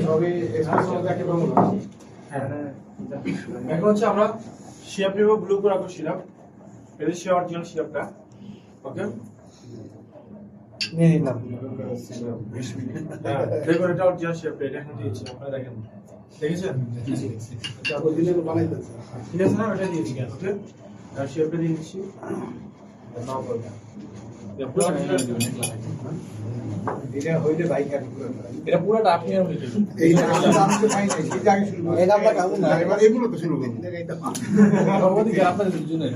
সবই এক্সপ্রেস যাকে বলবো হ্যাঁ, এখন হচ্ছে আমরা সিরাপ নেব, ব্লু করে রাখবো সিরাপ। এটা হচ্ছে অরিজিনাল সিরাপটা। ওকে, নিয়ে নিলাম দেখুন এটা অরিজিনাল সিরাপটা, এটা এখন দিয়েছি, আপনারা দেখেন। দেখেছেন? ওই দিনে তো বানাইতেছে। ঠিক আছে না? ওটা দিয়েছি ওকে, আর শেপটা দিয়ে দিচ্ছি। নাও করবে এটা হইলে বাইক আর করে ফেলা। এটা পুরোটা আপনি আর হইতে এই না আমি তো পাই নাই, এটা আগে শুরু এটা আমরা খাবো না। এবার এগুলো তো শুরু করুন। ওদিকে আপনাদের দুজনের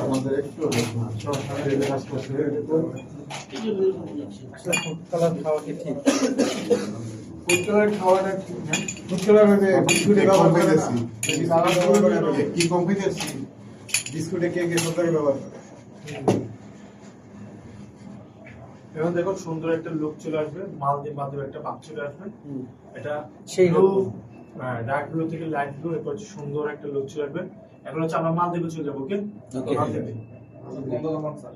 আমাদের একটু কাজ করছে। কালার খাওয়া কি ঠিক? ফুড কালার খাওয়াটা ঠিক না। ফুড কালার হবে বিস্কুটে ব্যবহার করে না। এই কালার করে কি কম হইতেছে? বিস্কুটে কে কে সবটাকে ব্যবহার করে। এখন দেখো সুন্দর একটা লুক চলে আসবে, মালদ্বীপ মাধ্যমে একটা ভাব চলে আসবে। এটা সেই ব্লু, look। হ্যাঁ ডার্ক ব্লু থেকে লাইট ব্লু, এরপর হচ্ছে সুন্দর একটা লুক চলে আসবে। এখন হচ্ছে আমরা মালদ্বীপে চলে যাবো, ওকে? Okay. মালদ্বীপে। বন্ধ করুন স্যার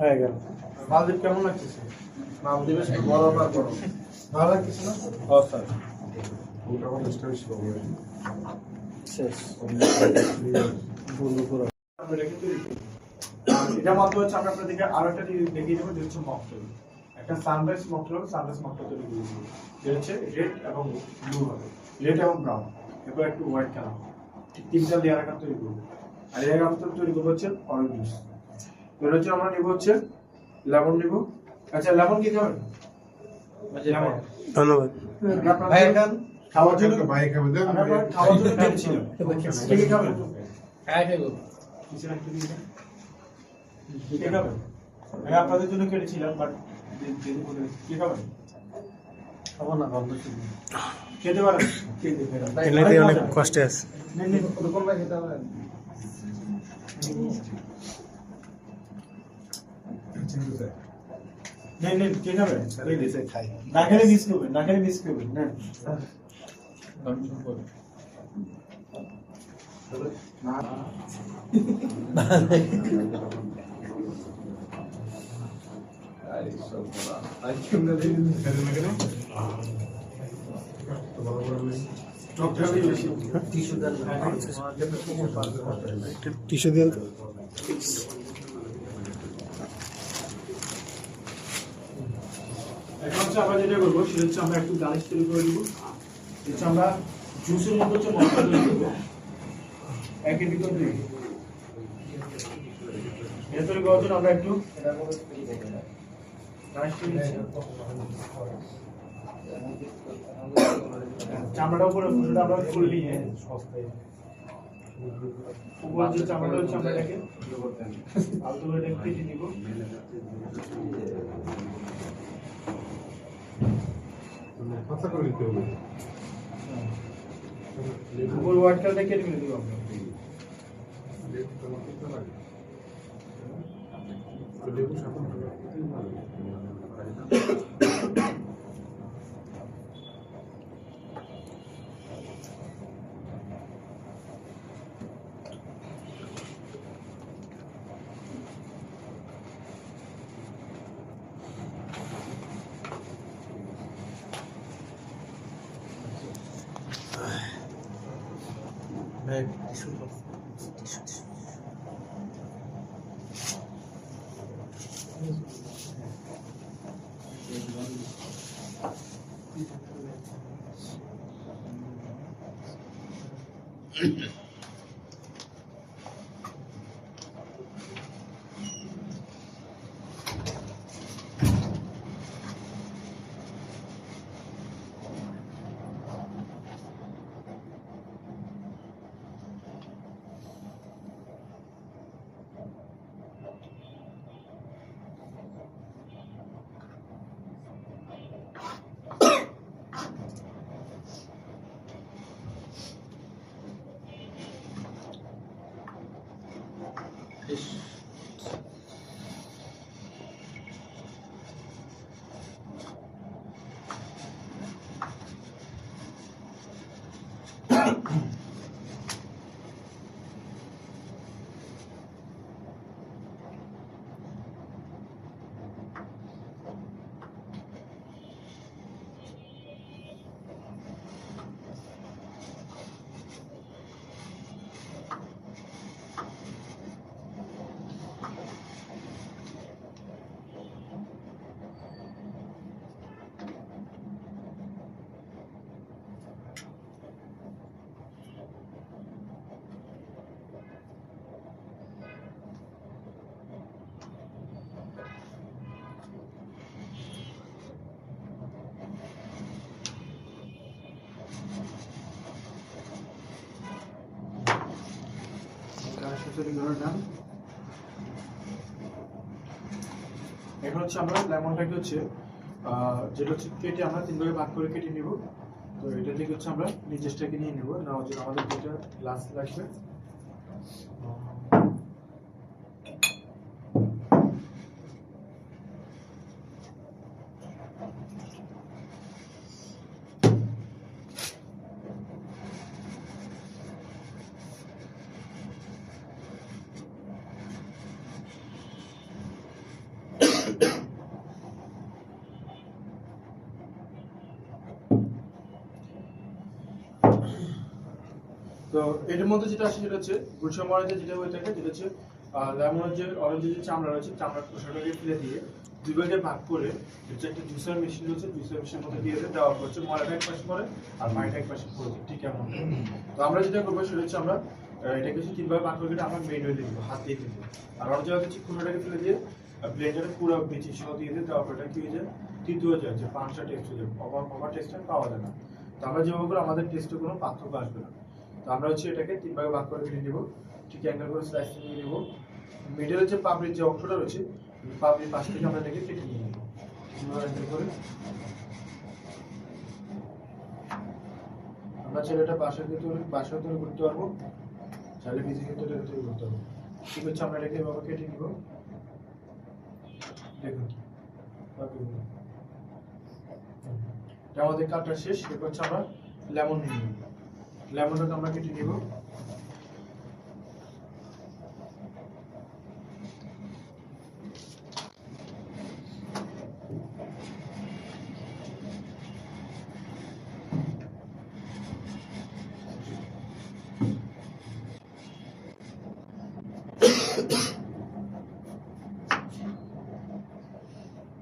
হয়ে গেল। মালদ্বীপ কেমন লাগতেছে? মালদ্বীপে শুধু গরম আর গরম। ভালো লাগতেছে না? হ্যাঁ স্যার। ওটা আমার স্টাইলিশ হবে। শেষ। আমরা এটাকে তৈরি করি। আর এটার মাধ্যমে হচ্ছে আমরা আপনাদেরকে আরো একটা জিনিস দেখিয়ে দেবো, যে হচ্ছে মকটেল। একটা সানরাইজ মকটেল, সানরাইজ মকটেল তৈরি করেছি, যে হচ্ছে রেড এবং ব্লু হবে, রেড এবং ব্রাউন, এরপর একটু হোয়াইট কালার, ঠিক তিনটা লেয়ার আকার তৈরি করবো। আর এর আকার তৈরি করবো হচ্ছে অরেঞ্জ জুস। এর হচ্ছে আমরা নেবো হচ্ছে লেমন নেবো। আচ্ছা লেমন কি খাবেন? লেমন ধন্যবাদ। ভাই খান। খাওয়ার জন্য ভাই খাবে দেন। আমরা আপনার খাওয়ার জন্য কিনেছিলাম। কে কে খাবেন? হ্যাঁ খাইবো কিছু না একটু দিয়ে দেন। কে খাবেন? আমি আপনাদের জন্য কেটেছিলাম, বাট যদি বলে কে খাবেন? খাবো না, গন্ধ শুনি। খেতে পারেন? খেতে পারেন। এমনিতে অনেক কষ্টে আছে। নেন, নেন। ওরকম লাগে খেতে হবে। নেন, নেন। কে খাবেন? খাই। না খেলে মিস করবেন, না খেলে মিস করবেন। নেন। টকটা বেশি। টিস্যু দেন না। টিস্যু দিয়ে এখন হচ্ছে আমরা যেটা করবো সেটা হচ্ছে আমরা একটু গার্নিশ তৈরি করে দিব। হচ্ছে আমরা জুসের মতো হচ্ছে মশলা তৈরি করবো, একই ভিতর দিয়ে। এটা তৈরি করার জন্য আমরা একটু গার্নিশ করে দিচ্ছি। চামড়াটা উপরে পুরোটা আমরা খুলে নিয়ে উপরে যে চামড়াটা হচ্ছে আমরা এটাকে আলতো করে এটাকে কেটে নিব। কথা করে নিতে হবে। উপর হোয়াইট কালারটা কেটে ফেলে দিব আমরা। লেবু সাথে ভাই টিস্যু দাও। তৈরি করার নাম। এখন হচ্ছে আমরা লেমনটাকে হচ্ছে যেটা হচ্ছে কেটে আমরা 3 ভাগে ভাগ করে কেটে নিব। তো এটা থেকে হচ্ছে আমরা নিচেরটাকে নিয়ে নেব, নেওয়ার জন্য আমাদের দুটো গ্লাস লাগবে। তো এর মধ্যে যেটা আছে সেটা হচ্ছে গুলশান মরাতে যেটা হয়ে থাকে যেটা হচ্ছে লেমনের যে অরেঞ্জের যে চামড়া রয়েছে চামড়ার খোসাটাকে ফেলে দিয়ে দুই ভাগে ভাগ করে হচ্ছে একটা জুসার মেশিন রয়েছে, জুসার মেশিনের মধ্যে দিয়ে দেওয়া হচ্ছে, ময়লাটা এক পাশে করে আর মাইটা এক পাশে করে ঠিক এমন। তো আমরা যেটা করবো সেটা হচ্ছে আমরা এটাকে হচ্ছে 3 ভাগে ভাগ করে কেটে আমরা মেন হয়ে দিব, হাত দিয়ে দিব। আর অন্য জায়গায় হচ্ছে খোসাটাকে ফেলে দিয়ে ব্লেন্ডারে পুরো বেশি সহ দিয়ে দিয়ে দেওয়া ওটা কি হয়ে যায়, তিতো হয়ে যায়, যে পাঁচটা টেস্ট হয়ে যায়, ওভার টেস্টটা পাওয়া যায় না। তো আমরা যেভাবে করে আমাদের টেস্টে কোনো পার্থক্য আসবে না। তো আমরা হচ্ছে এটাকে 3 ভাগে ভাগ করে কেটে নিব, ঠিক অ্যাঙ্গেল করে স্লাইস নিয়ে নিব। মিডলের যে পাপড়ির যে অংশটা রয়েছে পাপড়ির পাশ থেকে আমরা এটাকে কেটে নিয়ে নিব অ্যাঙ্গেল করে। আমরা ছেলেটা বাসায় তৈরি করতে পারবো, চাইলে বিজি কিন্তু এটা তৈরি করতে পারবো। ঠিক হচ্ছে আমরা এটাকে এভাবে কেটে নিব। দেখুন এটা আমাদের কাটা শেষ। এরপর হচ্ছে আমরা লেমন নিয়ে নিব, লেমনটাকে আমরা কেটে নিব।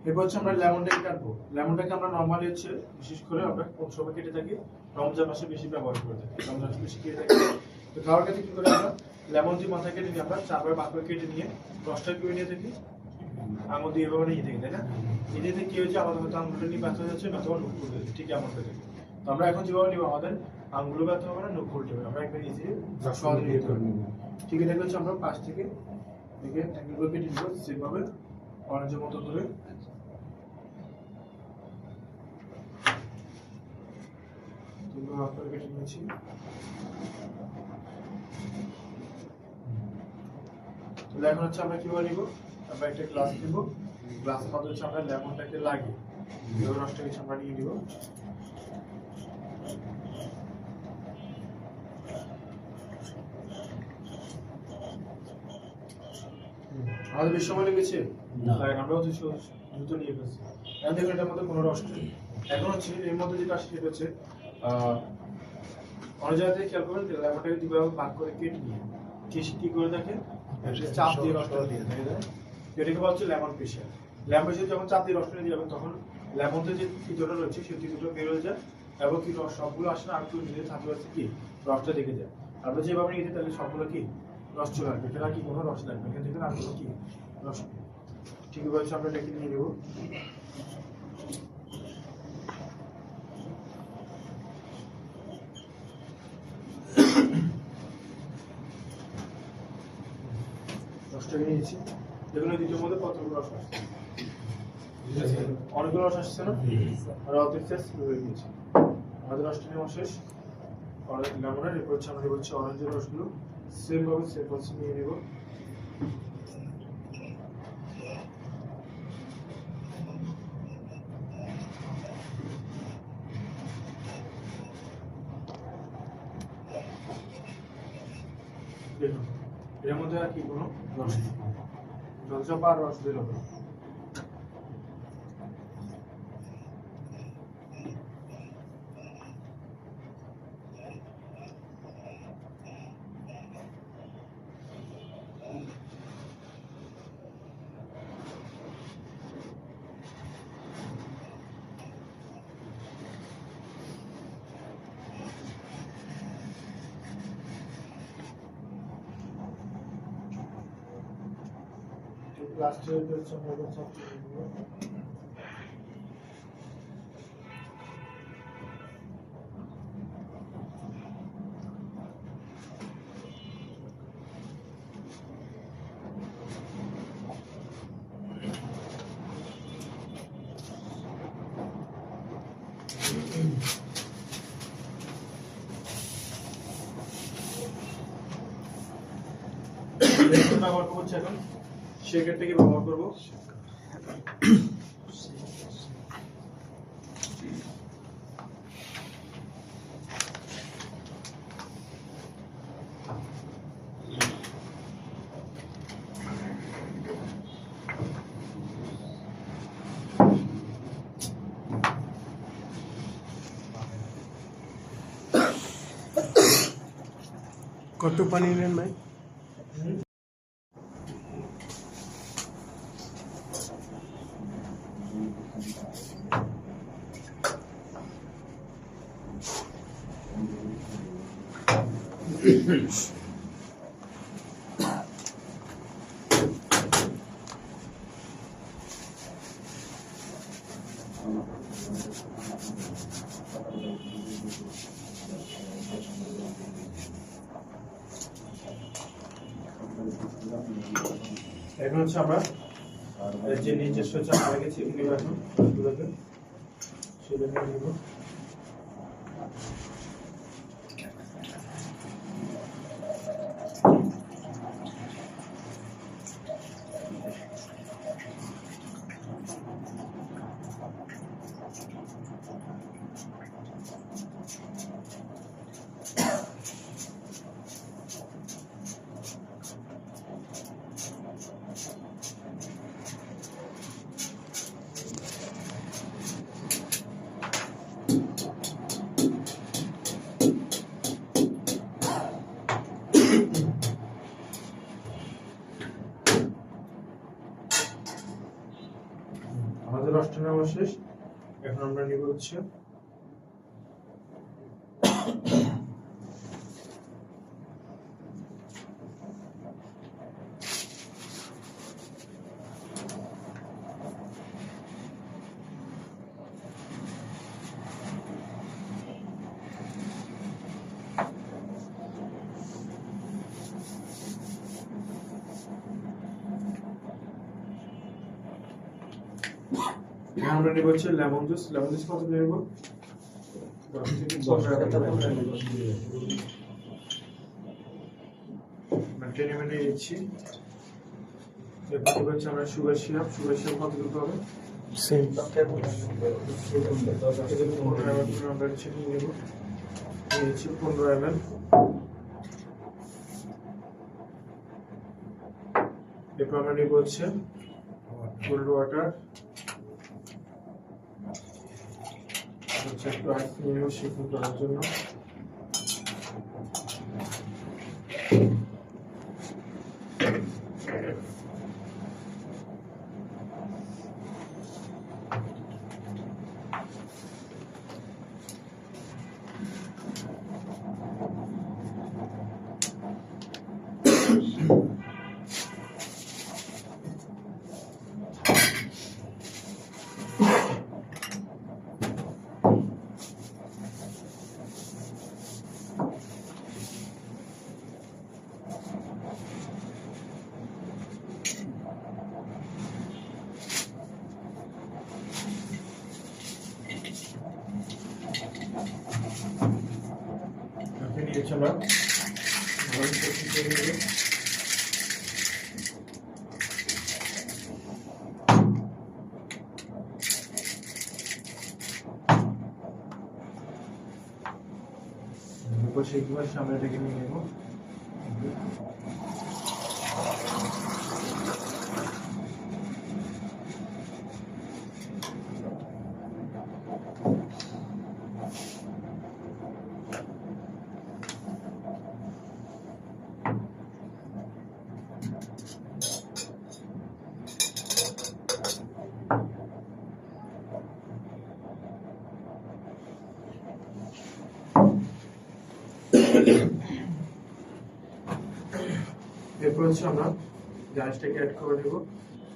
এরপর হচ্ছে আমরা লেমনটাকে কাটবো। লেমনটাকে আমরা নরমালি হচ্ছে বিশেষ করে আমরা কোন সময় কেটে থাকি, রমজান মাসে বেশি ব্যবহার করে থাকি, রমজান মাসে বেশি কেটে থাকি। তো খাওয়ার ক্ষেত্রে কি করে আমরা লেমন দিয়ে মাথা কেটে নিয়ে আমরা 4 ভাগে ভাগ করে কেটে নিয়ে রসটা কিনে নিয়ে থাকি, আঙুল দিয়ে এভাবে নিয়ে থাকি, তাই না? এতে কি হয়েছে, আমাদের হয়তো আঙুলটা নিয়ে ব্যথা হয়ে যাচ্ছে, ব্যথা নুখ ফুলতে যাচ্ছে, ঠিক এমন হয়ে থাকে। তো আমরা এখন যেভাবে নিব আমাদের আঙুলও ব্যথা হবে না, নুখ ফুলতে হবে, আমরা একবার ইজি সহজে নিতে পারবো। ঠিক এটাকে হচ্ছে আমরা পাশ থেকে এদিকে অ্যাঙ্গেল করে কেটে নিব সেভাবে অরেঞ্জের মতো করে। কেটে নিয়েছি। তাহলে এখন হচ্ছে আমরা কি নিব, আমরা একটা গ্লাস নিব, গ্লাসের মধ্যে হচ্ছে আমরা লেমনটাকে লাগিয়ে রসটাকে আমরা নিয়ে নিব। আমাদের বেশি সময় লেগেছে, আমরাও দ্রুত নিয়ে ফেলছি। এখন দেখুন এটার মধ্যে কোনো রস নেই। এখন হচ্ছে এর মধ্যে যেটা আসছে সেটা হচ্ছে অনেক জায়গাতে খেয়াল করবেন লেমনটাকে দুইভাবে ভাগ করে কেটে নিয়ে কি করে থাকে, চাপ দিয়ে রসটা দিয়ে দেয়, এটাকে বলা হচ্ছে লেমন প্রেশার। লেমন প্রেশার যখন চাপ দিয়ে রসটা দিয়ে যাবেন তখন লেমনতে যে তিতটা রয়েছে সেই তিতটা বের হয়ে যায় এবং কি রস সবগুলো আসে না, আর একটু নিজে থাকতে পারছে কি রসটা দেখে যায়। আমরা যেভাবে নিয়ে তাহলে সবগুলো কি রস চলে আসবে, এখানে কি কোনো রস লাগবে, এখান থেকে আর কোনো কি রস নেই। ঠিক আছে, আমরা এটাকে নিয়ে নেব। রসটাকে নিয়েছি, দেখুন দ্বিতীয় মধ্যে কতগুলো রস আসছে, অনেকগুলো রস আসছে না, আর অর্ধেক শেষ হয়ে গিয়েছে। আমাদের রসটা নেওয়া শেষ লেমনের। এরপর হচ্ছে আমরা হচ্ছে অরেঞ্জের রসগুলো সেম ভাবে নিয়ে নেব। দেখুন এর মধ্যে আর কি কোনো রস নেই, জলচাপা আর রস বের হবে। লাস্টে হচ্ছে আমরা ব্যবহার করবো এখন সেক্ষেত্রে ব্যবহার করবো কত পানি নেন ভাই? এখন হচ্ছে আমরা যে নিজস্ব চাপ রেখেছি এগুলো এখন এগুলোকে সেটা নিয়ে নিব আমাদের রসটা নেওয়া শেষ এখন আমরা নিব হচ্ছে আমরা নিব হচ্ছে লেমন জুস কত নেব 10 থেকে 15 টেনে মেনে নিচ্ছি এরপর হচ্ছে আমরা সুগার সিরাপ কত দিতে হবে সেম আমরা ছেঁকে নেব নিয়েছি 15 ml এরপর আমরা নিব হচ্ছে কোল্ড ওয়াটার একটু আইসক্রিম শিফট করার জন্য নিয়েছি আমরা সেইগুলো সামনে রেখে নিয়ে নেব এরপর হচ্ছে আমরা গ্যাসটাকে অ্যাড করে দেব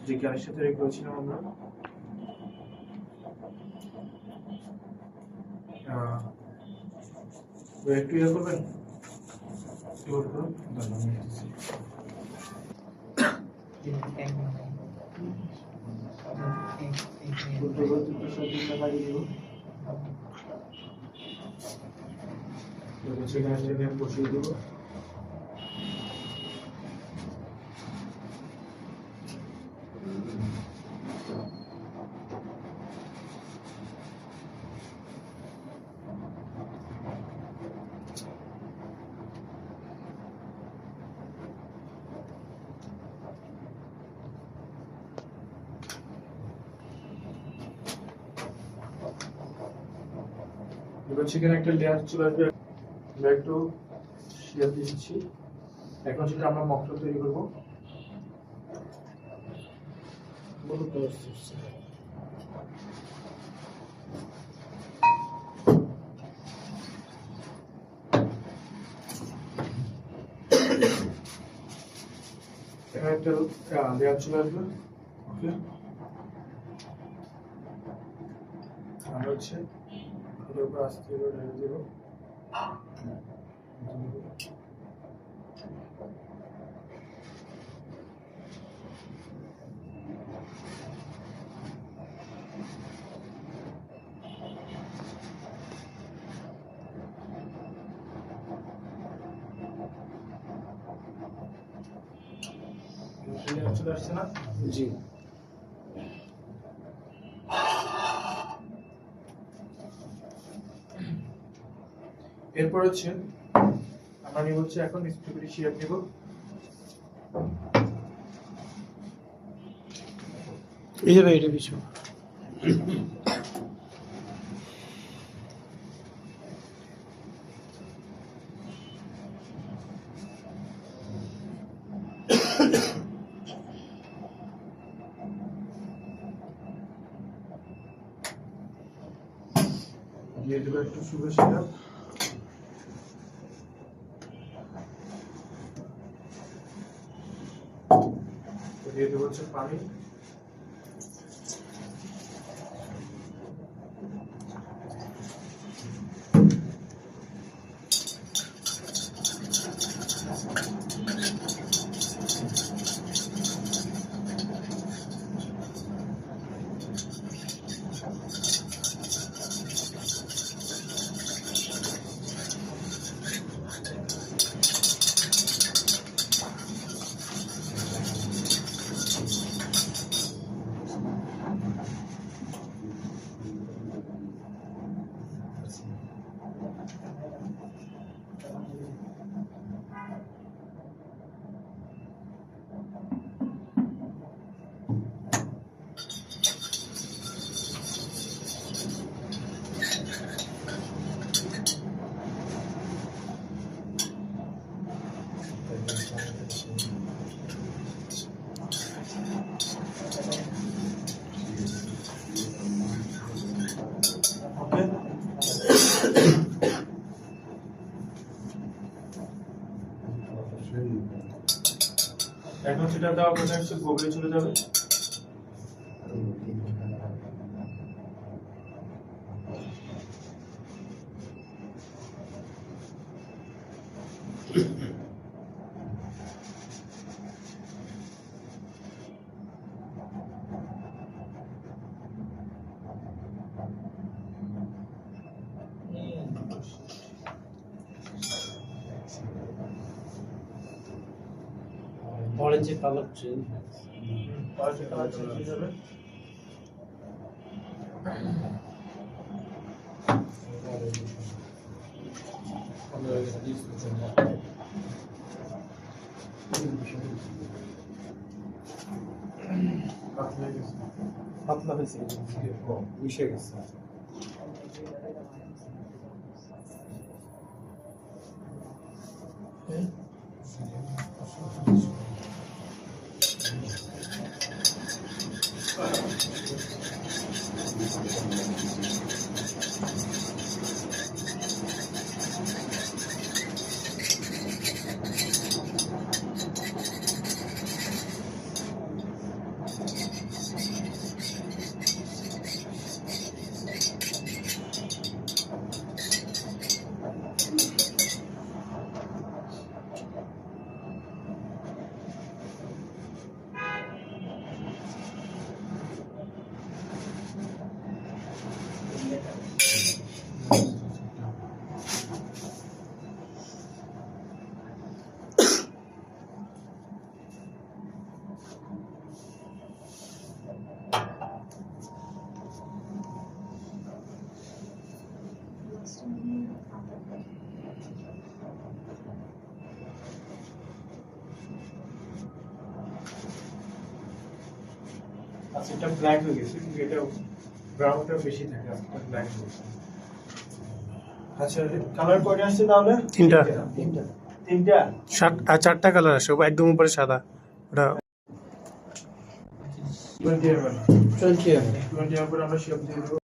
যে গ্যাসের সাথে রেখে করেছিলাম আমরা একটু ইয়ে করবেন গ্যাসটাকে বসিয়ে দেবো এবার সেখানে একটা লেয়ার চলে আসবে, আমরা একটু শেয়ার দিচ্ছি। এখন সেটা আমরা মকটা তৈরি করবো। এখানে একটা লেয়ার চলে আসবে। ওকে, আমরা হচ্ছে এটার উপর আস্তে করে ঢেলে দেবো। চলে আসছে না? জি। এরপর হচ্ছে আমরা নিব হচ্ছে এখন স্ট্রবেরি শেপ নিব। এই যাবে এটা পিছু দিয়ে দেবো একটু সুগার সিরাপ। দিয়ে দেবো হচ্ছে পানি। এখন সেটা দেওয়া মানে হচ্ছে গভীরে চলে যাবে। অরেঞ্জের কালার চেঞ্জ পাঁচটা কালার চেঞ্জ হয়ে যাবে। পাতলা হয়েছে, মিশে গেছে। আচ্ছা, এটা ব্ল্যাক হয়ে গেছে, কিন্তু এটা ব্রাউনটা বেশি থাকে, আজকে ব্ল্যাক হয়ে গেছে। আচ্ছা কালার কয়টা আসছে তাহলে? তিনটা। তিনটা। আর 4টা কালার আছে, একদম উপরে সাদা। ওটা 20 ml 20 ml আমরা শেপ দিয়ে দেবো।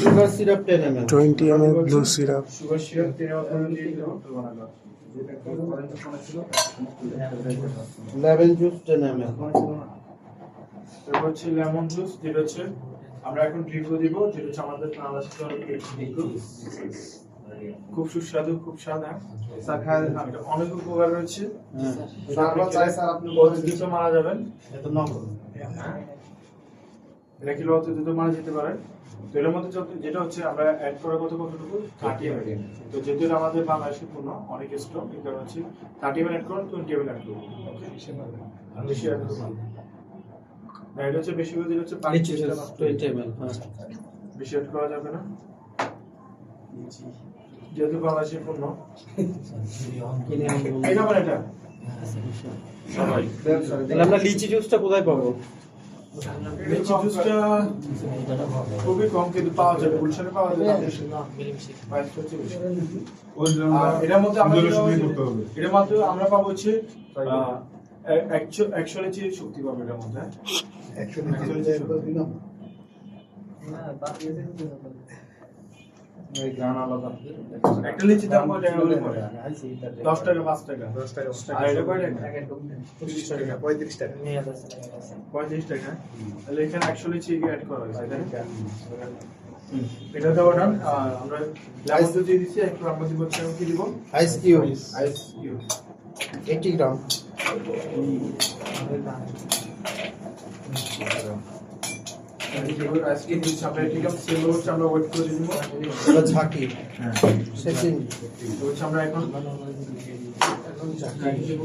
Sugar syrup 10 ml 20 ml blue syrup. Sugar syrup 10 ml দিয়ে দেবো। লেমন জুস 10 ml তারপর হচ্ছে লেমন জুস, যেটা হচ্ছে আমরা এখন রিভিউ দিব, যেটা হচ্ছে আমাদের বাংলাদেশের খুব সুস্বাদু, খুব স্বাদ। স্যার খায় অনেক উপকার রয়েছে। স্যার চাই স্যার আপনি অতি দ্রুত মারা যাবেন। এত নকল এটা কিলো অতি দ্রুত মারা যেতে পারে। তো এর মধ্যে যেটা হচ্ছে আমরা অ্যাড করা কতটুকু 30 ml। তো যেহেতু এটা আমাদের বাংলাদেশের পণ্য অনেক স্টক, এই কারণে হচ্ছে 30 ml অ্যাড করুন, 20 ml অ্যাড করুন। বেশি অ্যাড করুন না, এটা হচ্ছে বেশি করে দিলে হচ্ছে পানি 20 ml হ্যাঁ বেশি অ্যাড করা যাবে না, যেহেতু বাংলাদেশের পণ্য। এই খাবার এটা সবাই। তাহলে আমরা লিচি জুসটা কোথায় পাবো? লিচি জুসটা খুবই কম, কিন্তু পাওয়া যাবে, গুলশানে পাওয়া যাবে। প্রাইস হচ্ছে বেশি। আর এটার মধ্যে আমরা এটার মধ্যে আমরা পাবো হচ্ছে 100 লিচি শক্তি পাবো এটার মধ্যে। 100 লিচি দিলাম এই গ্রান আলাদা একটা লিচির দাম কত টাকা হলে পড়ে? 10 টাকা, 5 টাকা। আর এটা কয় টাকা? 30 টাকা, 35 টাকা। 35 টাকা। তাহলে এখানে 100 লিচি অ্যাড করা হয়েছে, তাই না? এটা দেওয়া ডান। আর আমরা লেমন জুস দিয়ে দিচ্ছি, একটু আমরা দিব হচ্ছে কি দিব? আইস কিউব আইস কিউব 80 গ্রাম আইস কিউব দিচ্ছি আমরা। ঠিক আছে, সেগুলো হচ্ছে আমরা ওয়েট করে দিব। এটা ঝাঁকি সেটিং তো হচ্ছে আমরা এখন ঝাঁকি দিব।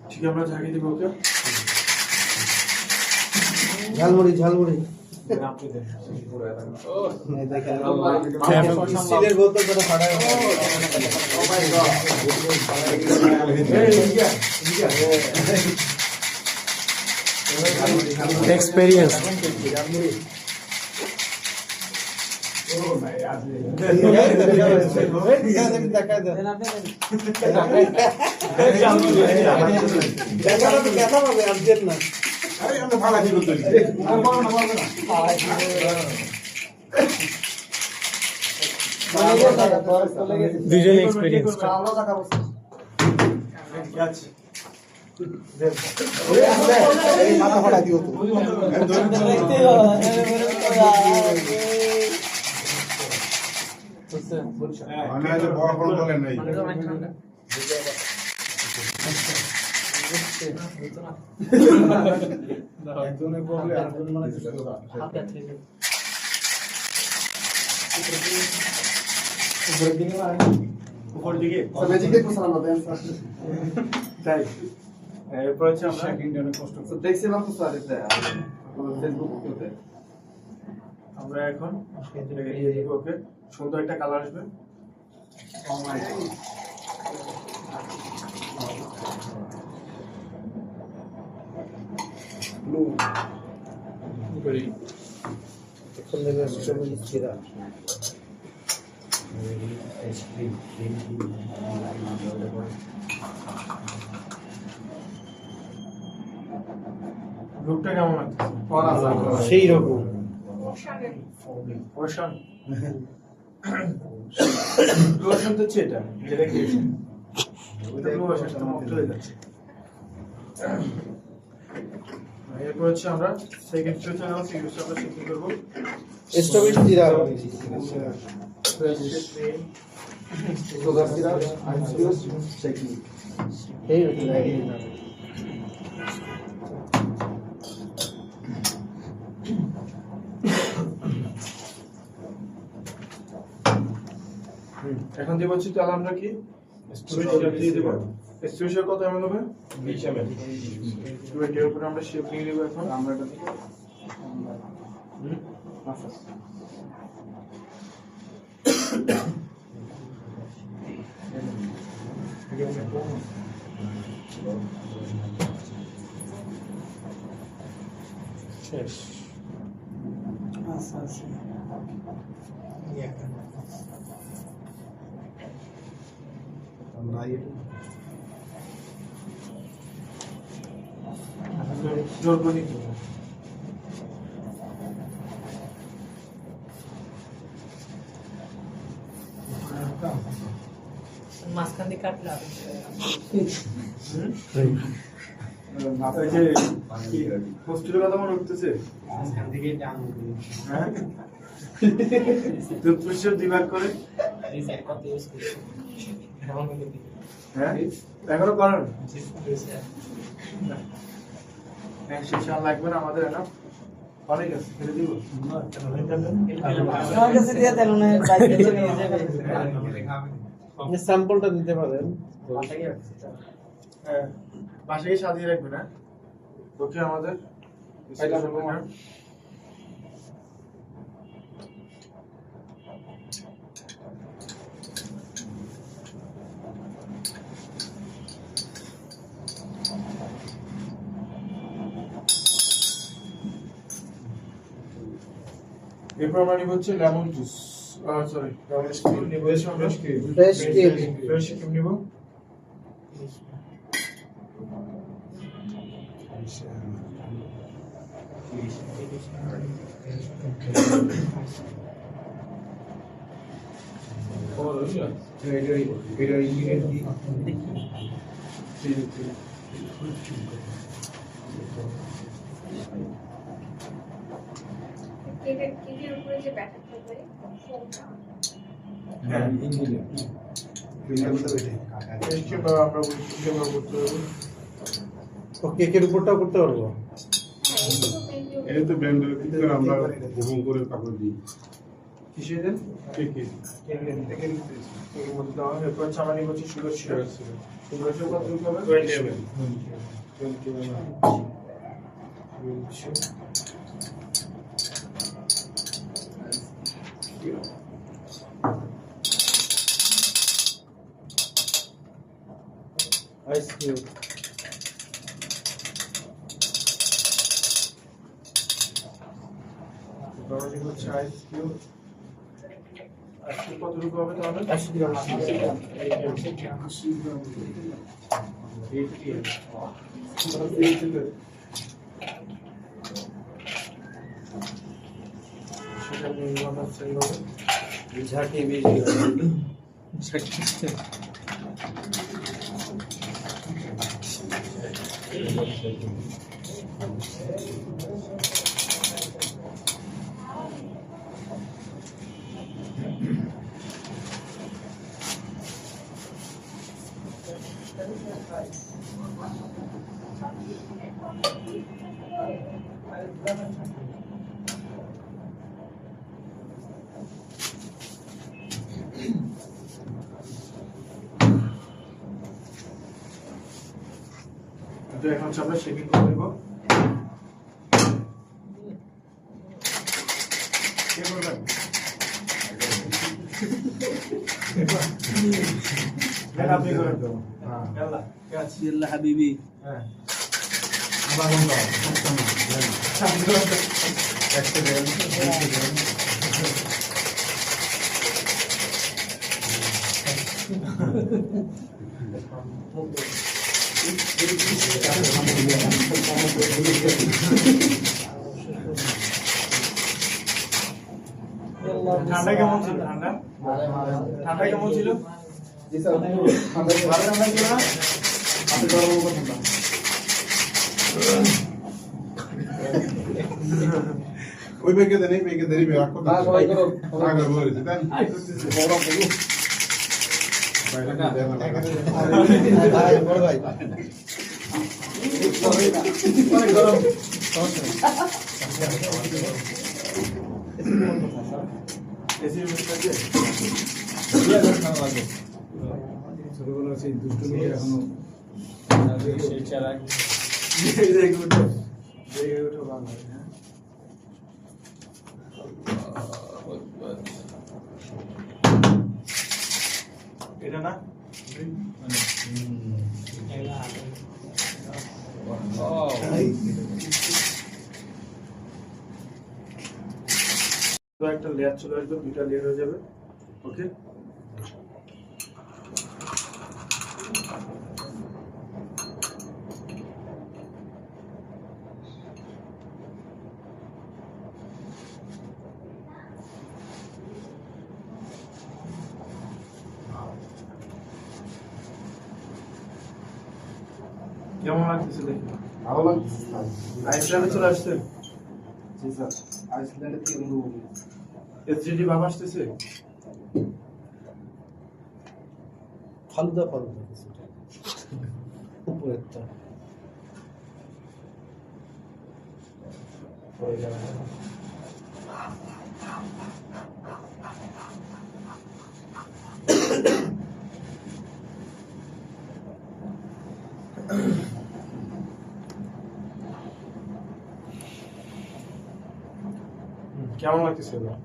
ঠিক আছে, আমরা ঝাঁকি দিব। ওকে, ঝালমুড়ি ঝালমুড়ি আপনি দেখেন। এই দেখেন স্টিলের বোতল করে ফাটায় এক্সপেরিয়েন্স। দেখা দেন দেখা পাবে আপডেট না আরে আমরা ভালো কি করতে দুইজন এক্সপেরিয়েন্স। মাথা ফাটা দিও তো মানে বড় বড় বলেন নাই একজনের বললে আরেকজন মানে উপর দিকে ম্যাজিকে পোছালাম না দেন তাই। এরপর হচ্ছে আমরা দেখছিলাম তো স্যার এটা ফেসবুকে আমরা এখন এটাকে দিয়ে দিব। ওকে, সুন্দর একটা কালার আসবে। ব্লু এখন দেখে স্ট্রবেরি সিরাপ লুকটা কেমন লাগছে? সেই রকম ওশান ওশান তো হচ্ছে এটা, যেটা খেয়েছি ওটা ওশান তো মুক্ত হয়ে যাচ্ছে। এরপর হচ্ছে আমরা সেকেন্ড স্টেজ আমরা শিফট করব। স্ট্রবেরি সিরাপ সুগার সিরাপ আইস জুস শেকি এই হচ্ছে এখন দিব হচ্ছে তাহলে আমরা কি স্টোরেজ শেপ দিয়ে দেব। স্টোরেজ শেপ কত এমএল হবে? 20 ml। এর উপরে আমরা শেপ নিয়ে নেব। এখন আমরা এটা দিব শেষ আচ্ছা আচ্ছা জোর করে নিতে হবে। মাঝখান দিয়ে কাটলে এই যে হোস্টেলের কথা মনে উঠতেছে হ্যাঁ টুথপেস্টের দিবার করে হ্যাঁ এখনো করেন শেষ আর লাগবে না আমাদের না অনেক আছে ফেলে দিব আমার কাছে দিয়ে দেন না বাইরে নিয়ে যাবে স্যাম্পলটা দিতে পারেন হ্যাঁ বাসায় সাজিয়ে রাখবে না ওকে আমাদের এরপর আমরা নিব হচ্ছে lemon juice sorry fresh cream নিব কেকের উপরে যে ব্যাটার থাকবে ফোমটা হ্যাঁ আমরা করতে পারবো কেকের উপরটাও করতে পারবো এটা তো ব্যান্ডের ভিতরে আমরা ঘুম করে কাপড় দিই কিসে দেন কেকে এর মধ্যে দেওয়া হবে এরপর হচ্ছে আমরা নিব হচ্ছে সুগার সিরাপ সুগার সিরাপ কত দিতে হবে 20 ml 20 ml আইস কিউব তারপরে হচ্ছে আইস কিউব আইস কিউব কতটুকু হবে তাহলে 80 গ্রাম সেটা নিয়ে আমরা সেল হবে ঝাঁকি 20 গ্রাম তো এখন হচ্ছে আমরা শেকিং করে দেব কে করবেন দেন আপনি করেন তো হ্যাঁ يلا কাজ يلا حبيبي হ্যাঁ আধা ঘন্টা একটা দেন ঠান্ডা কেমন ছিল ঠান্ডা ঠান্ডা কেমন ছিল জি স্যার ঠান্ডা ভালো ঠান্ডা ছিল না আপনি গরম করুন না ওই বেগে দেন এই বেগে দেরি বেগ করতে না সবাই করো আগে বলে দেন বড় বড় বাইরে দেন ভাই বড় ভাই অনেক গরম এসি মিস্টারকে ছোটবেলা সেই দুষ্ট মেয়ে এখনো সেই চারা জেগে উঠো বাংলা হ্যাঁ এটা না তো একটা লেয়ার চলে আসবে, দুইটা লেয়ার হয়ে যাবে। ওকে, কেমন লাগতেছে দেখি? ভালো লাগছে স্যার। আইসল্যান্ডে চলে আসছে, জি স্যার, আইসল্যান্ডের থেকে কিন্তু এসজিডি ভাব আসতেছে। ফালুদা ফালুদা কিছুটা উপরেরটা কেমন লাগতেছে এবার?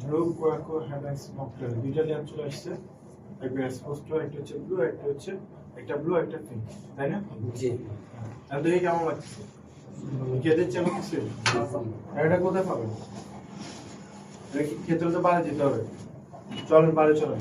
ব্লু কোয়াকো হ্যাড আই স্মোক দুইটা লেয়ার চলে আসছে, একটা এক্সপোজড, একটা হচ্ছে ব্লু, একটা ব্লু, একটা পিঙ্ক, তাই না? জি আর দেখে কেমন লাগতেছে? খেতে ইচ্ছা করতেছে? আর এটা কোথায় পাবেন? এটা কি খেতে হলে তো বাড়ি যেতে হবে। চলেন বাড়ি চলেন।